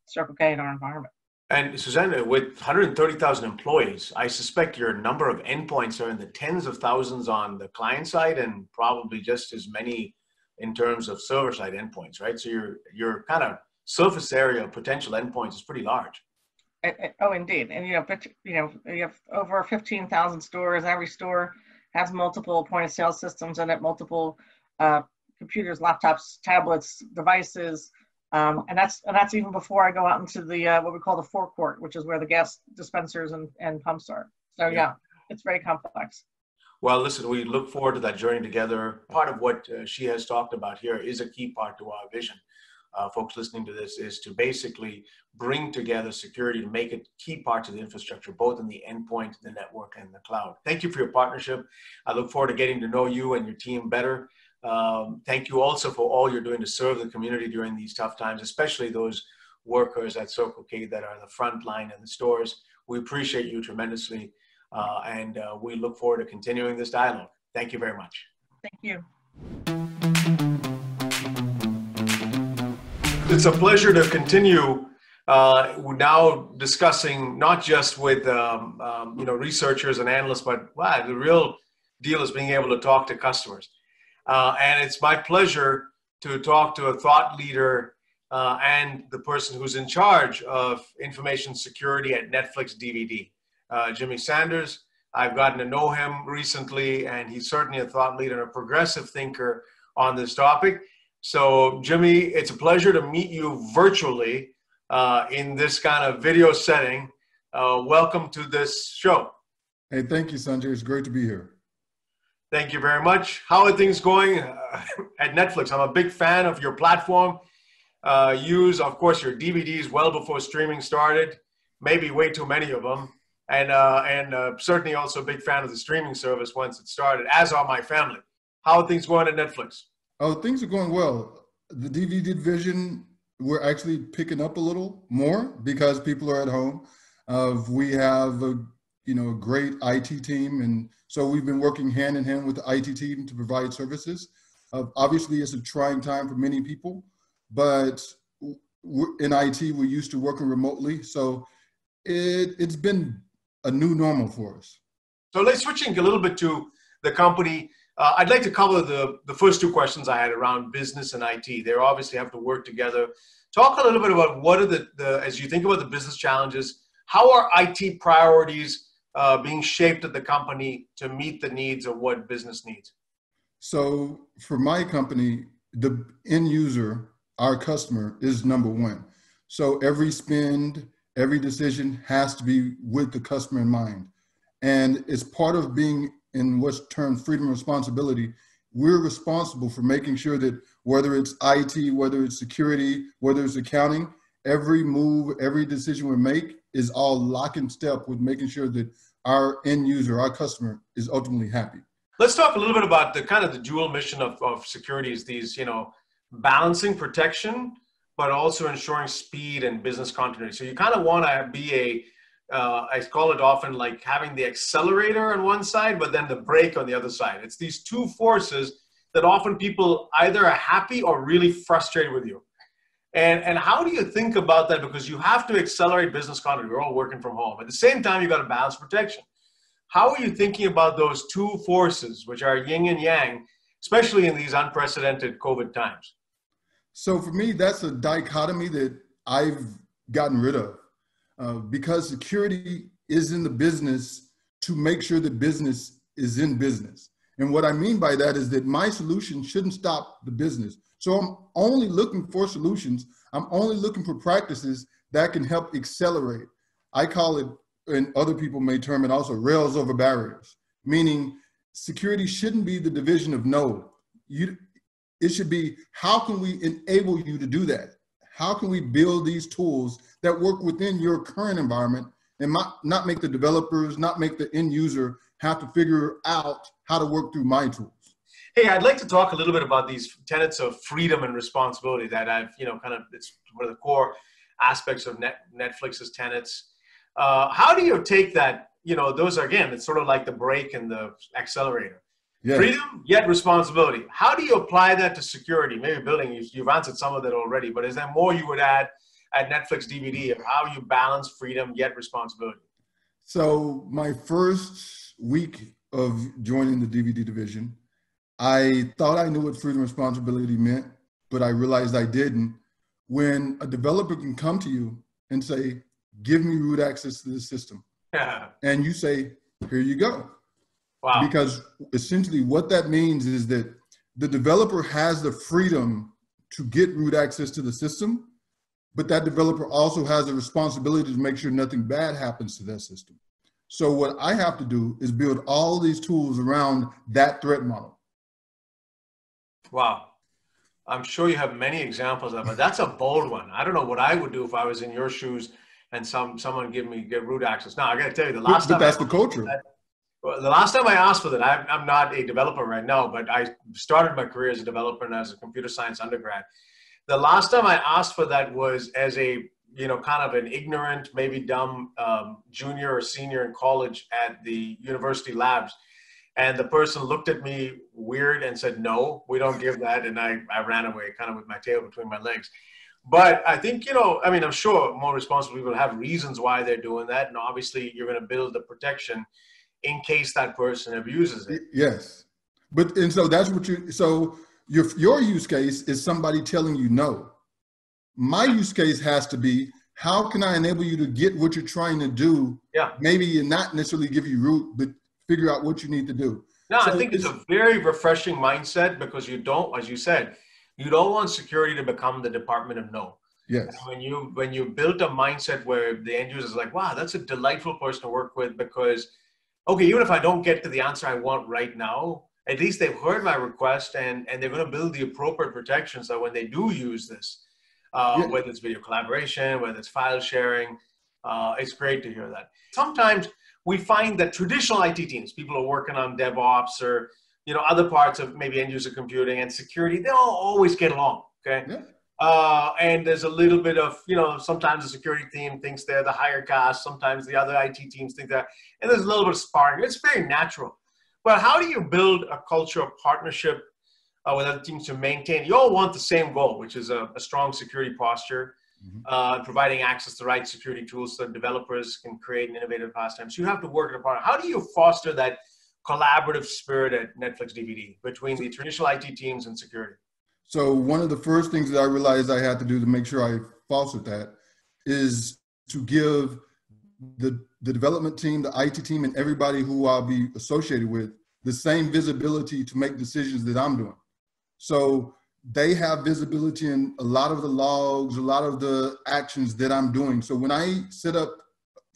Circle K in our environment. And Susanna, with 130,000 employees, I suspect your number of endpoints are in the tens of thousands on the client side and probably just as many in terms of server side endpoints, right? So your kind of surface area of potential endpoints is pretty large. Oh, indeed. And, you have over 15,000 stores. Every store has multiple point of sale systems in it, multiple computers, laptops, tablets, devices. And that's even before I go out into the what we call the forecourt, which is where the gas dispensers and pumps are. So yeah, it's very complex. Well, listen, we look forward to that journey together. Part of what she has talked about here is a key part to our vision. Folks listening to this is to basically bring together security to make it key parts of the infrastructure, both in the endpoint, the network, and the cloud. Thank you for your partnership. I look forward to getting to know you and your team better. Thank you also for all you're doing to serve the community during these tough times, especially those workers at Circle K that are in the front line in the stores. We appreciate you tremendously, and we look forward to continuing this dialogue. Thank you very much. Thank you. It's a pleasure to continue now discussing not just with researchers and analysts, but wow, the real deal is being able to talk to customers. And it's my pleasure to talk to a thought leader and the person who's in charge of information security at Netflix DVD, Jimmy Sanders. I've gotten to know him recently, and he's certainly a thought leader and a progressive thinker on this topic. So, Jimmy, it's a pleasure to meet you virtually in this kind of video setting. Welcome to this show. Hey, thank you, Sanjay. It's great to be here. Thank you very much. How are things going at Netflix? I'm a big fan of your platform. Use, of course, your DVDs well before streaming started, maybe way too many of them. And certainly also a big fan of the streaming service once it started, as are my family. How are things going at Netflix? Oh, things are going well. The DVD division, we're actually picking up a little more because people are at home. We have a great IT team, and so we've been working hand in hand with the IT team to provide services. Obviously, it's a trying time for many people, but in IT, we're used to working remotely, so it's been a new normal for us. So let's switching a little bit to the company. I'd like to cover the first two questions I had around business and IT. They obviously have to work together. Talk a little bit about what are as you think about the business challenges, how are IT priorities being shaped at the company to meet the needs of what business needs? So for my company, the end user, our customer, is number one. So every spend, every decision has to be with the customer in mind. And it's part of being in what's termed freedom and responsibility. We're responsible for making sure that whether it's IT, whether it's security, whether it's accounting, every move, every decision we make is all lock in step with making sure that our end user, our customer, is ultimately happy. Let's talk a little bit about the kind of the dual mission of security is these, balancing protection, but also ensuring speed and business continuity. So you kind of want to be I call it often like having the accelerator on one side, but then the brake on the other side. It's these two forces that often people either are happy or really frustrated with you. And how do you think about that? Because you have to accelerate business continuity. We're all working from home. At the same time, you've got to balance protection. How are you thinking about those two forces, which are yin and yang, especially in these unprecedented COVID times? So for me, that's a dichotomy that I've gotten rid of. Because security is in the business to make sure that business is in business. And what I mean by that is that my solution shouldn't stop the business. So I'm only looking for solutions. I'm only looking for practices that can help accelerate. I call it, and other people may term it also, rails over barriers, meaning security shouldn't be the division of no. It should be, how can we enable you to do that? How can we build these tools that work within your current environment and not make the developers, not make the end user have to figure out how to work through my tools? Hey, I'd like to talk a little bit about these tenets of freedom and responsibility that I've, it's one of the core aspects of Netflix's tenets. How do you take that? Those are, again, it's sort of like the brake and the accelerator. Yes. Freedom, yet responsibility. How do you apply that to security? Maybe building, you've answered some of that already, but is there more you would add at Netflix DVD of how you balance freedom, yet responsibility? So my first week of joining the DVD division, I thought I knew what freedom and responsibility meant, but I realized I didn't. When a developer can come to you and say, give me root access to this system. And you say, here you go. Wow. Because essentially what that means is that the developer has the freedom to get root access to the system, but that developer also has the responsibility to make sure nothing bad happens to that system. So what I have to do is build all these tools around that threat model. Wow. I'm sure you have many examples of it. That's a bold one. I don't know what I would do if I was in your shoes and someone get root access. Now, I got to tell you, the last time that's the culture. The last time I asked for that, I'm not a developer right now, but I started my career as a developer and as a computer science undergrad. The last time I asked for that was as a, kind of an ignorant, maybe dumb junior or senior in college at the university labs. And the person looked at me weird and said, no, we don't give that. And I ran away kind of with my tail between my legs. But I think, I'm sure more responsible people have reasons why they're doing that. And obviously you're going to build the protection in case that person abuses it. Yes. And so that's what your use case is somebody telling you no. My use case has to be, how can I enable you to get what you're trying to do? Yeah. Maybe not necessarily give you root, but figure out what you need to do. No, I think it's a very refreshing mindset because you don't, as you said, you don't want security to become the department of no. Yes. And when you build a mindset where the end user is like, wow, that's a delightful person to work with because, okay, even if I don't get to the answer I want right now, at least they've heard my request and they're going to build the appropriate protections so when they do use this, whether it's video collaboration, whether it's file sharing, it's great to hear that. Sometimes we find that traditional IT teams, people who are working on DevOps or, other parts of maybe end user computing and security, they don't always get along, okay? Yeah. And there's a little bit of, sometimes the security team thinks they're the higher caste, sometimes the other IT teams think that, and there's a little bit of sparring. It's very natural. But how do you build a culture of partnership with other teams to maintain? You all want the same goal, which is a strong security posture, providing access to the right security tools so that developers can create an innovative pastime. So you have to work in a partner. How do you foster that collaborative spirit at Netflix DVD between the traditional IT teams and security? So one of the first things that I realized I had to do to make sure I fostered that is to give the development team, the IT team, and everybody who I'll be associated with the same visibility to make decisions that I'm doing. So they have visibility in a lot of the logs, a lot of the actions that I'm doing. So when I set up,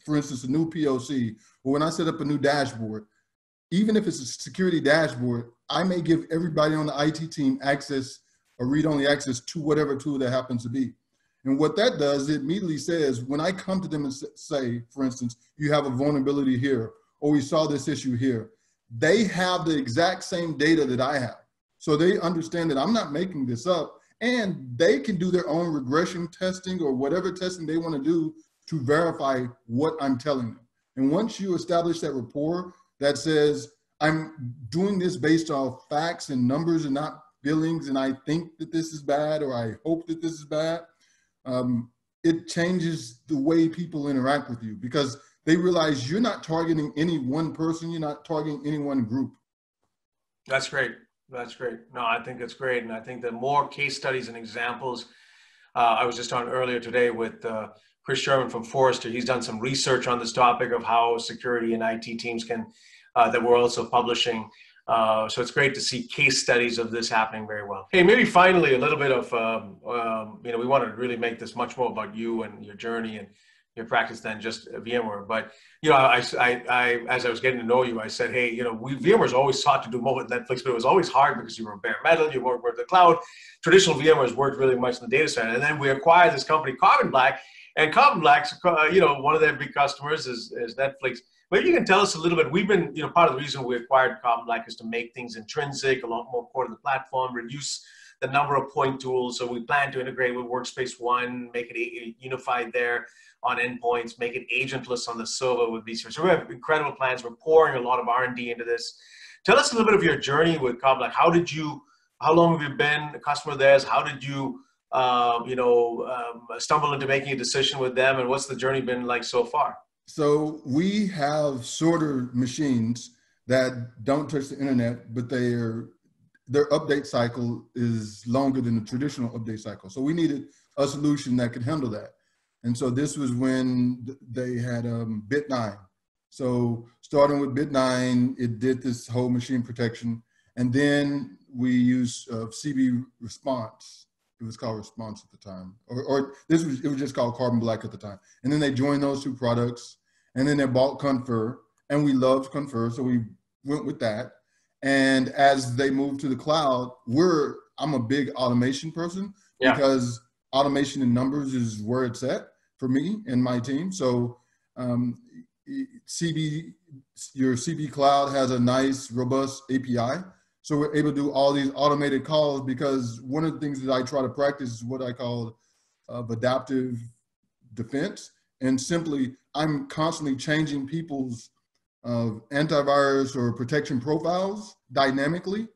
for instance, a new POC, or when I set up a new dashboard, even if it's a security dashboard, I may give everybody on the IT team access or read-only access to whatever tool that happens to be. And what that does, it immediately says, when I come to them and say, for instance, you have a vulnerability here, or we saw this issue here, they have the exact same data that I have. So they understand that I'm not making this up, and they can do their own regression testing or whatever testing they want to do to verify what I'm telling them. And once you establish that rapport that says, I'm doing this based off facts and numbers and not feelings, and I think that this is bad, or I hope that this is bad, it changes the way people interact with you because they realize you're not targeting any one person, you're not targeting any one group. That's great. That's great. No, I think it's great. And I think that more case studies and examples, I was just on earlier today with Chris Sherman from Forrester. He's done some research on this topic of how security and IT teams can, that we're also publishing, So it's great to see case studies of this happening very well. Hey, maybe finally a little bit of, we want to really make this much more about you and your journey and your practice than just VMware. But, as I was getting to know you, I said, hey, VMware's always sought to do more with Netflix, but it was always hard because you were bare metal, you worked with the cloud. Traditional VMware's worked really much in the data center. And then we acquired this company, Carbon Black, and Carbon Black's, one of their big customers is Netflix. Maybe you can tell us a little bit. We've been, part of the reason we acquired Carbon Black is to make things intrinsic, a lot more core to the platform, reduce the number of point tools. So we plan to integrate with Workspace ONE, make it unified there on endpoints, make it agentless on the server with vSphere. So we have incredible plans. We're pouring a lot of R&D into this. Tell us a little bit of your journey with Carbon Black. How long have you been a customer of theirs? How did you, stumble into making a decision with them? And what's the journey been like so far? So we have sorter machines that don't touch the internet, but their update cycle is longer than the traditional update cycle. So we needed a solution that could handle that. And so this was when they had Bit9. So starting with Bit9, it did this whole machine protection. And then we used CB Response. It was called Response at the time, or it was just called Carbon Black at the time. And then they joined those two products, and then they bought Confer, and we loved Confer, so we went with that. And as they moved to the cloud, I'm a big automation person because automation in numbers is where it's at for me and my team. So your CB Cloud has a nice, robust API. So we're able to do all these automated calls because one of the things that I try to practice is what I call adaptive defense. And simply, I'm constantly changing people's antivirus or protection profiles dynamically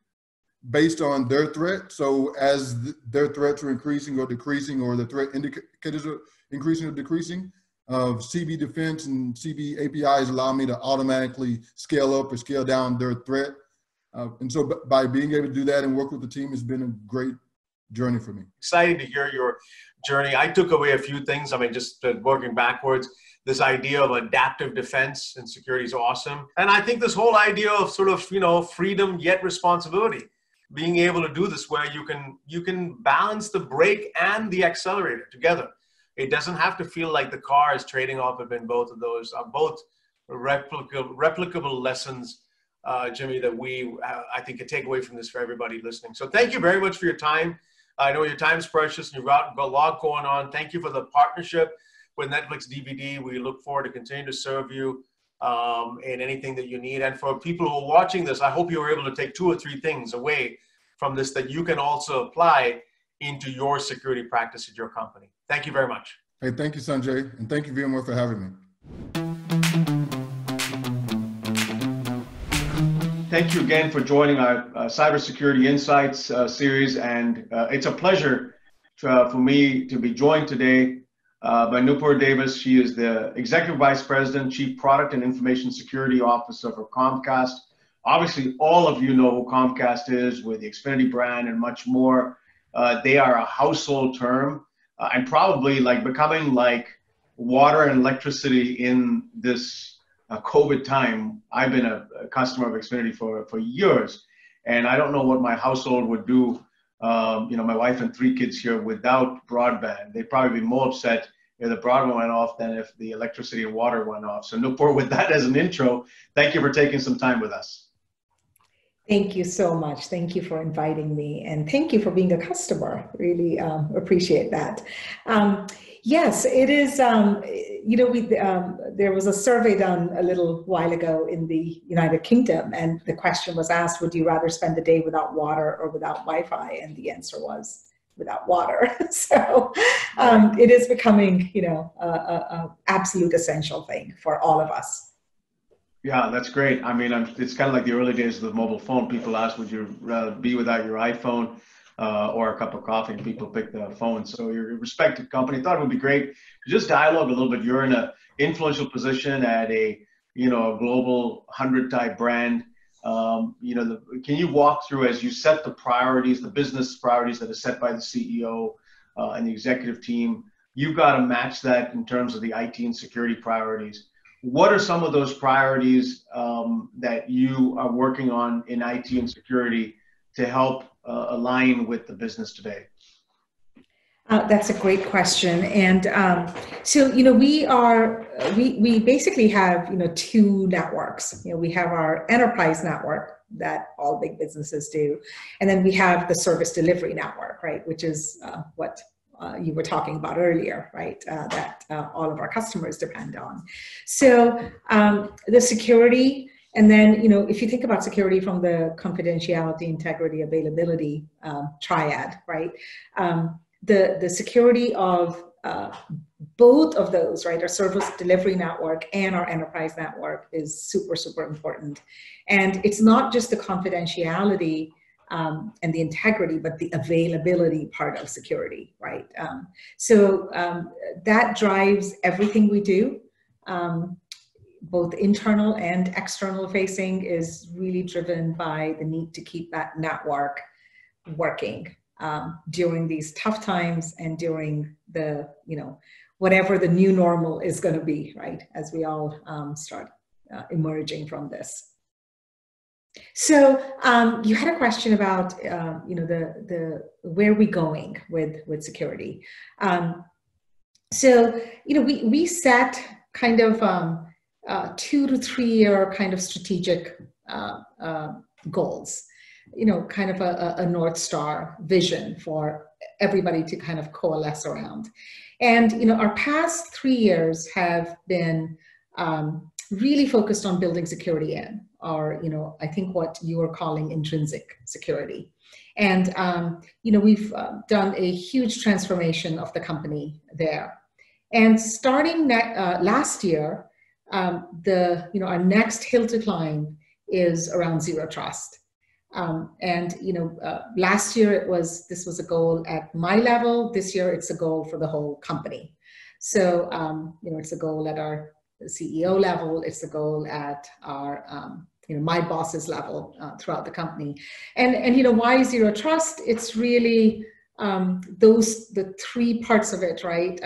based on their threat. So as their threats are increasing or decreasing, or the threat indicators are increasing or decreasing, CB Defense and CB APIs allow me to automatically scale up or scale down their threat. And so by being able to do that and work with the team has been a great journey for me. Excited to hear your journey. I took away a few things. I mean, just working backwards, this idea of adaptive defense and security is awesome. And I think this whole idea of sort of, freedom yet responsibility, being able to do this where you can balance the brake and the accelerator together. It doesn't have to feel like the car is trading off between both of those, are both replicable lessons, Jimmy, that I think can take away from this for everybody listening. So thank you very much for your time. I know your time is precious and you've got a lot going on. Thank you for the partnership with Netflix DVD. We look forward to continuing to serve you in anything that you need. And for people who are watching this, I hope you were able to take 2 or 3 things away from this that you can also apply into your security practice at your company. Thank you very much. Hey, thank you, Sanjay. And thank you, VMware, for having me. Thank you again for joining our Cybersecurity Insights series. And it's a pleasure for me to be joined today by Nupur Davis. She is the Executive Vice President, Chief Product and Information Security Officer for Comcast. Obviously, all of you know who Comcast is with the Xfinity brand and much more. They are a household term and probably becoming like water and electricity in this COVID time. I've been a customer of Xfinity for years, and I don't know what my household would do, my wife and 3 kids here, without broadband. They'd probably be more upset if the broadband went off than if the electricity and water went off. So Nupur, with that as an intro, thank you for taking some time with us. Thank you so much. Thank you for inviting me, and thank you for being a customer. Really appreciate that. Yes, it is. There was a survey done a little while ago in the United Kingdom, and the question was asked, would you rather spend the day without water or without Wi-Fi? And the answer was without water. So it is becoming, a absolute essential thing for all of us. Yeah, that's great. I mean, it's kind of like the early days of the mobile phone. People ask, would you rather be without your iPhone or a cup of coffee? And people pick the phone. So your respected company thought it would be great to just dialogue a little bit. You're in an influential position at a global 100 type brand. Can you walk through, as you set the priorities, the business priorities that are set by the CEO and the executive team, you've got to match that in terms of the IT and security priorities. what are some of those priorities that you are working on in IT and security to help align with the business today? That's a great question. And so, we basically have, two networks. We have our enterprise network that all big businesses do. And then we have the service delivery network, right? Which is what you were talking about earlier, right? That all of our customers depend on. So the security, and then, if you think about security from the confidentiality, integrity, availability triad, right? The security of both of those, right, our service delivery network and our enterprise network is super, super important. And it's not just the confidentiality and the integrity, but the availability part of security, right? So that drives everything we do. Both internal and external facing is really driven by the need to keep that network working during these tough times and during the, whatever the new normal is going to be, right, as we all start emerging from this. So you had a question about, the where are we going with security? So, we set kind of 2 to 3 year kind of strategic goals, kind of a North Star vision for everybody to kind of coalesce around. And, our past 3 years have been really focused on building security in, or, I think what you are calling intrinsic security. And, we've done a huge transformation of the company there. And starting last year, our next hill to climb is around zero trust. Last year this was a goal at my level. This year it's a goal for the whole company. So, it's a goal at our CEO level. It's a goal at our, my boss's level throughout the company. And why zero trust? It's really the three parts of it, right?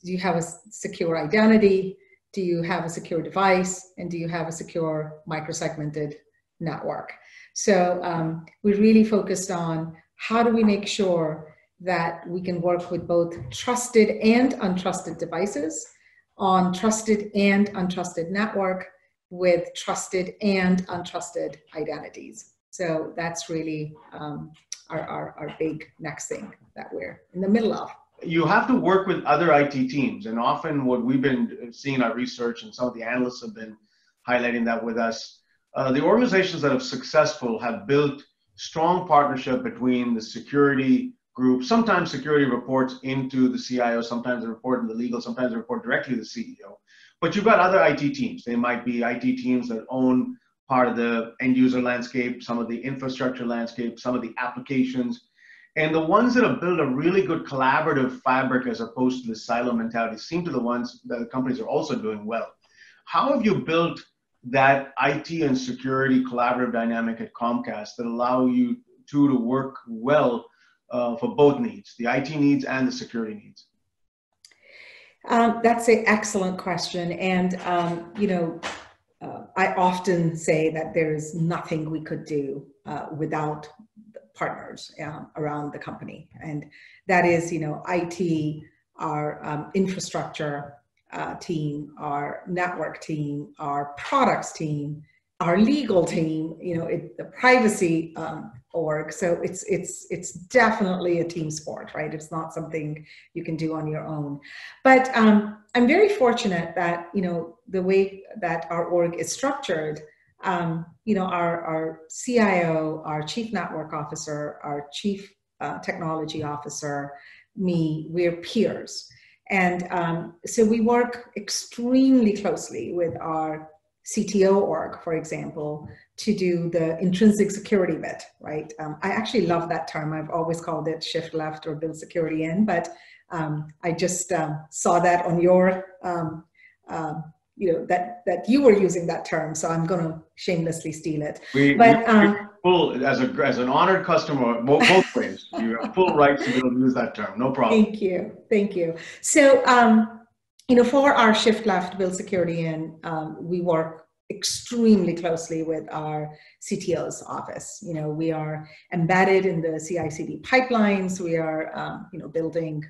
Do you have a secure identity? Do you have a secure device? And do you have a secure microsegmented network? So we really focused on how do we make sure that we can work with both trusted and untrusted devices on trusted and untrusted network with trusted and untrusted identities. So that's really our big next thing that we're in the middle of. You have to work with other IT teams. And often what we've been seeing in our research, and some of the analysts have been highlighting that with us, the organizations that have successful have built strong partnership between the security group. Sometimes security reports into the CIO, sometimes they report in the legal, sometimes they report directly to the CEO. But you've got other IT teams. They might be IT teams that own part of the end user landscape, some of the infrastructure landscape, some of the applications. And the ones that have built a really good collaborative fabric as opposed to the silo mentality seem to the ones that the companies are also doing well. How have you built that IT and security collaborative dynamic at Comcast that allow you two to work well for both needs, the IT needs and the security needs? That's an excellent question. And, I often say that there's nothing we could do without partners around the company. And that is, IT, our infrastructure team, our network team, our products team, our legal team, the privacy org. So it's definitely a team sport, right? It's not something you can do on your own. But I'm very fortunate that, the way that our org is structured, our CIO, our chief network officer, our chief technology officer, me, we're peers. And so we work extremely closely with our CTO org, for example, to do the intrinsic security bit, right? I actually love that term. I've always called it shift left or build security in, but I just saw that on your, that you were using that term, so I'm going to shamelessly steal it. As an honored customer, both ways, you have full right to be able to use that term, no problem. Thank you. So, for our shift left, build security in, we work extremely closely with our CTO's office. We are embedded in the CI/CD pipelines. We are, building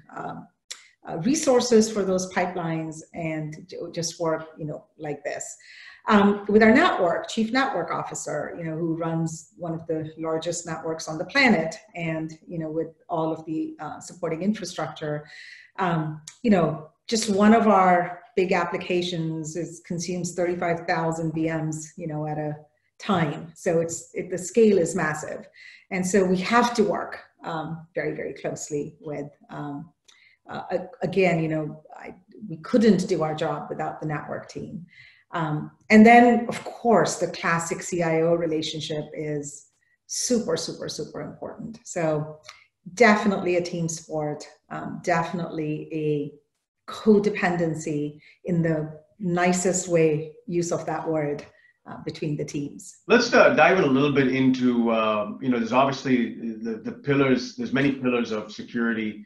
resources for those pipelines and just work, like this. With our chief network officer, who runs one of the largest networks on the planet, and with all of the supporting infrastructure, just one of our big applications consumes 35,000 VMs, at a time. So the scale is massive, and so we have to work very, very closely with. Again, we couldn't do our job without the network team. And then, of course, the classic CIO relationship is super, super, super important. So definitely a team sport, definitely a codependency in the nicest way, use of that word, between the teams. Let's dive in a little bit into, there's obviously the pillars, there's many pillars of security.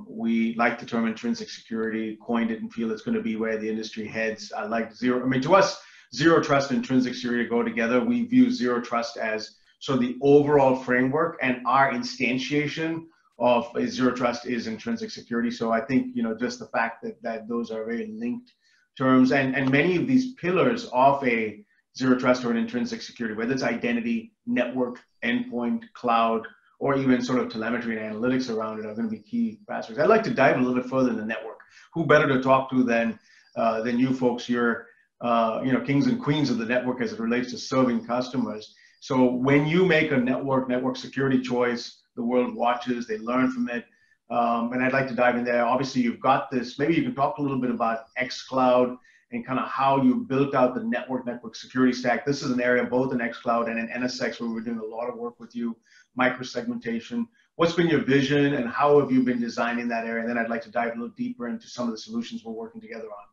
We like the term intrinsic security, coined it and feel it's going to be where the industry heads. To us, zero trust and intrinsic security go together. We view zero trust as sort of the overall framework, and our instantiation of zero trust is intrinsic security. So I think, just the fact that those are very linked terms, and many of these pillars of a zero trust or an intrinsic security, whether it's identity, network, endpoint, cloud, or even sort of telemetry and analytics around it, are going to be key aspects. I'd like to dive a little bit further in the network. Who better to talk to than you folks? You're kings and queens of the network as it relates to serving customers. So when you make a network security choice, the world watches, they learn from it. And I'd like to dive in there. Obviously, you've got this. Maybe you can talk a little bit about xCloud and kind of how you built out the network security stack. This is an area both in xCloud and in NSX where we're doing a lot of work with you, microsegmentation. What's been your vision and how have you been designing that area? And then I'd like to dive a little deeper into some of the solutions we're working together on.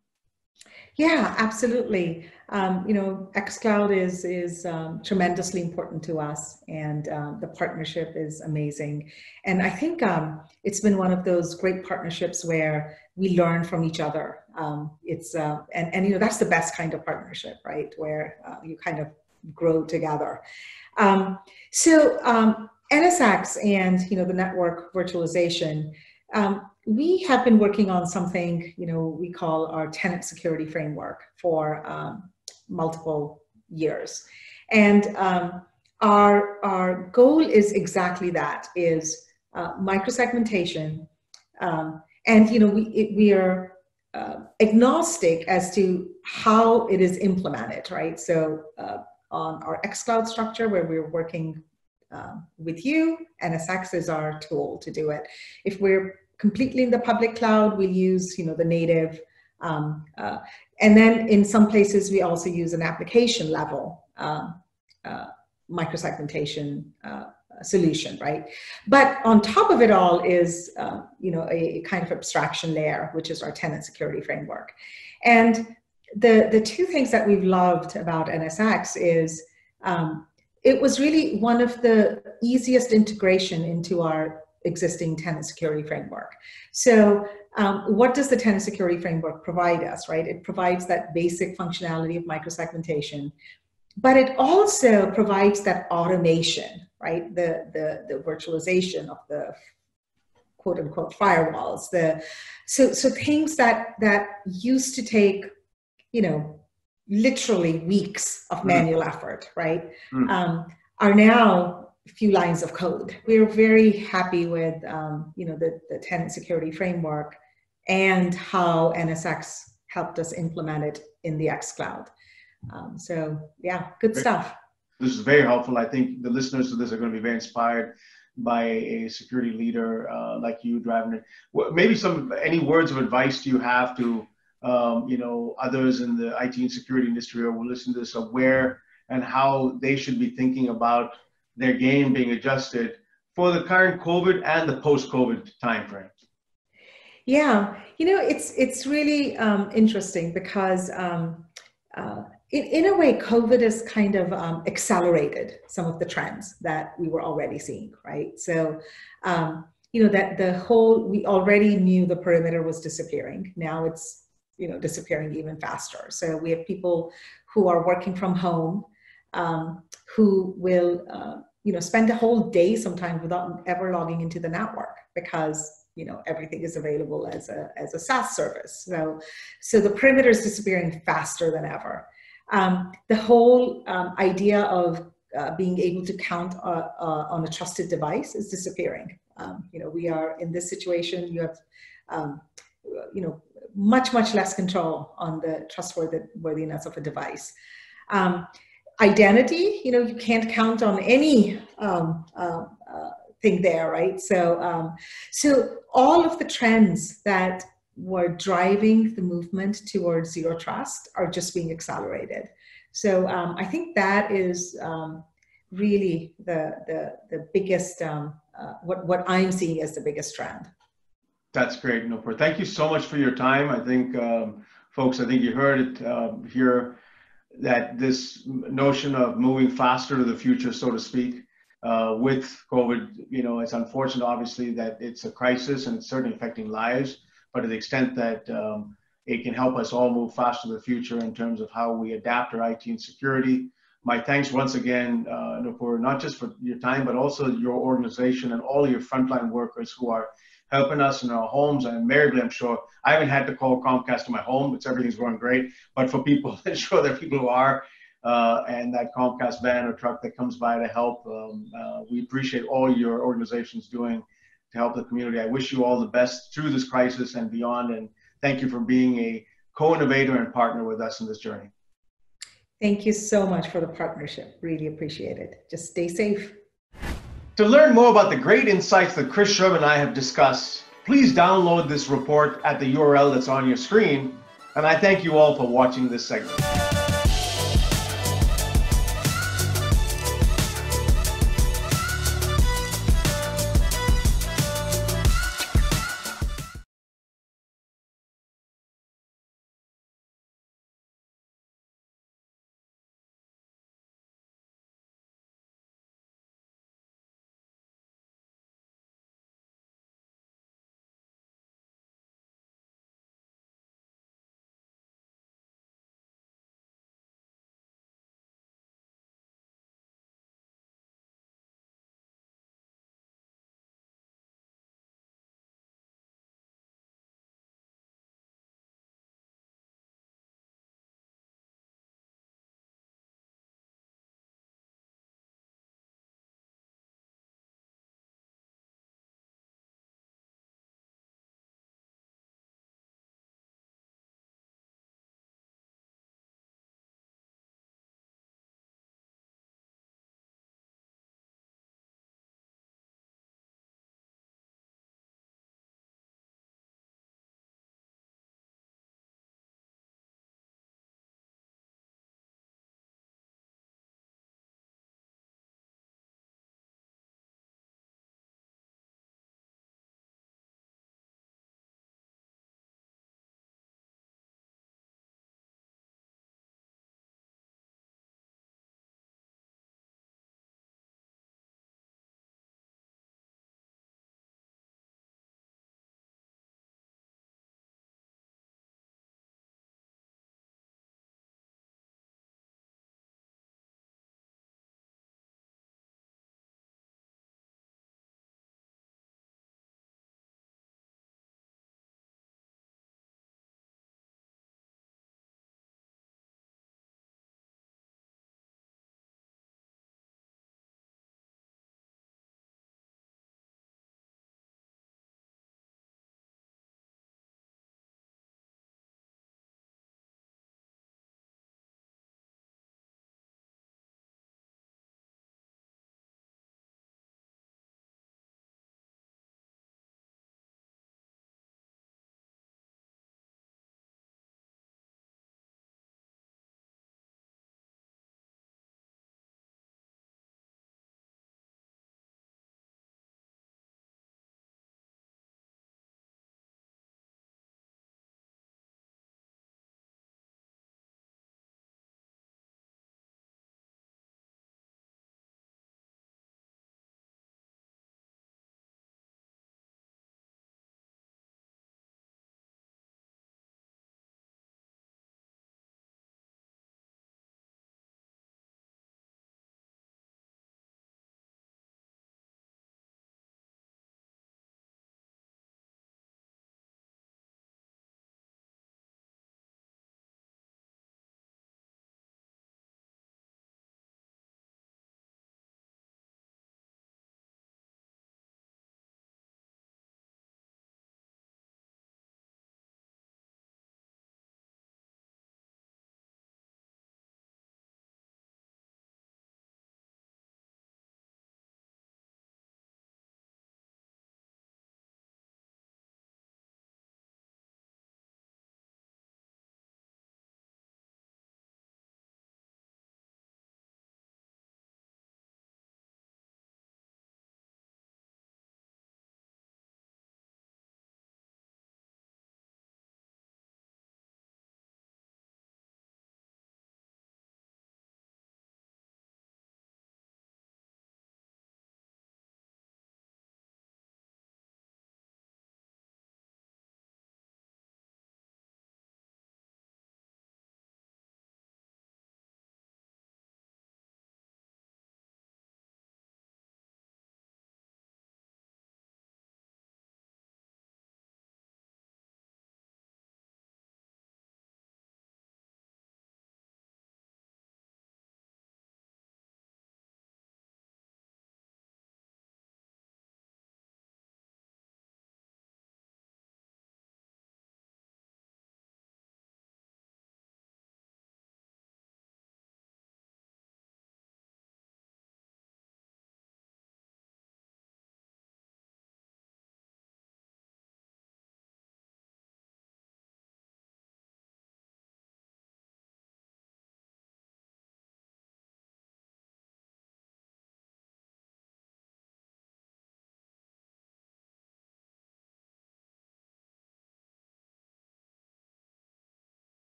Yeah, absolutely. xCloud is tremendously important to us, and the partnership is amazing. And I think it's been one of those great partnerships where we learn from each other. That's the best kind of partnership, right? Where you kind of grow together. NSX and the network virtualization. We have been working on something, we call our tenant security framework for multiple years. And our goal is exactly that, is microsegmentation. And, we are agnostic as to how it is implemented, right? So on our xCloud structure, where we're working with you, NSX is our tool to do it. If we're completely in the public cloud, we'll use, the native. And then in some places, we also use an application level microsegmentation solution, right? But on top of it all is, a kind of abstraction layer, which is our tenant security framework. And the two things that we've loved about NSX is it was really one of the easiest integration into our existing tenant security framework. So what does the tenant security framework provide us, right? It provides that basic functionality of microsegmentation, but it also provides that automation, right? The virtualization of the quote unquote firewalls. So things that used to take, literally weeks of manual effort, right? Are now a few lines of code. We're very happy with, the tenant security framework and how NSX helped us implement it in the xCloud. So yeah, good stuff. This is very helpful. I think the listeners to this are going to be very inspired by a security leader like you driving it. Maybe any words of advice do you have to others in the IT and security industry or will listen to this, of where and how they should be thinking about their game being adjusted for the current COVID and the post-COVID timeframe? Yeah, it's really interesting because in a way, COVID has kind of accelerated some of the trends that we were already seeing, right? So, that we already knew the perimeter was disappearing. Now it's disappearing even faster. So we have people who are working from home, who will spend a whole day sometimes without ever logging into the network, because everything is available as a SaaS service. So the perimeter is disappearing faster than ever. The whole idea of being able to count on a trusted device is disappearing. We are in this situation. You have, much less control on the trustworthiness of a device. Identity, you can't count on any thing there, right? So all of the trends that were driving the movement towards zero trust are just being accelerated. So I think that is really the biggest, what I'm seeing as the biggest trend. That's great, Nupur. Thank you so much for your time. I think, folks, you heard it here, that this notion of moving faster to the future, so to speak, with COVID, it's unfortunate, obviously, that it's a crisis and it's certainly affecting lives, but to the extent that it can help us all move faster to the future in terms of how we adapt our IT and security. My thanks once again, Nupur, not just for your time, but also your organization and all your frontline workers who are helping us in our homes. And invariably, I'm sure, I haven't had to call Comcast to my home, everything's going great. But for people, I'm sure there are people who are, and that Comcast van or truck that comes by to help, we appreciate all your organizations doing to help the community. I wish you all the best through this crisis and beyond. And thank you for being a co-innovator and partner with us in this journey. Thank you so much for the partnership. Really appreciate it. Just stay safe. To learn more about the great insights that Chris Sherman and I have discussed, please download this report at the URL that's on your screen. And I thank you all for watching this segment.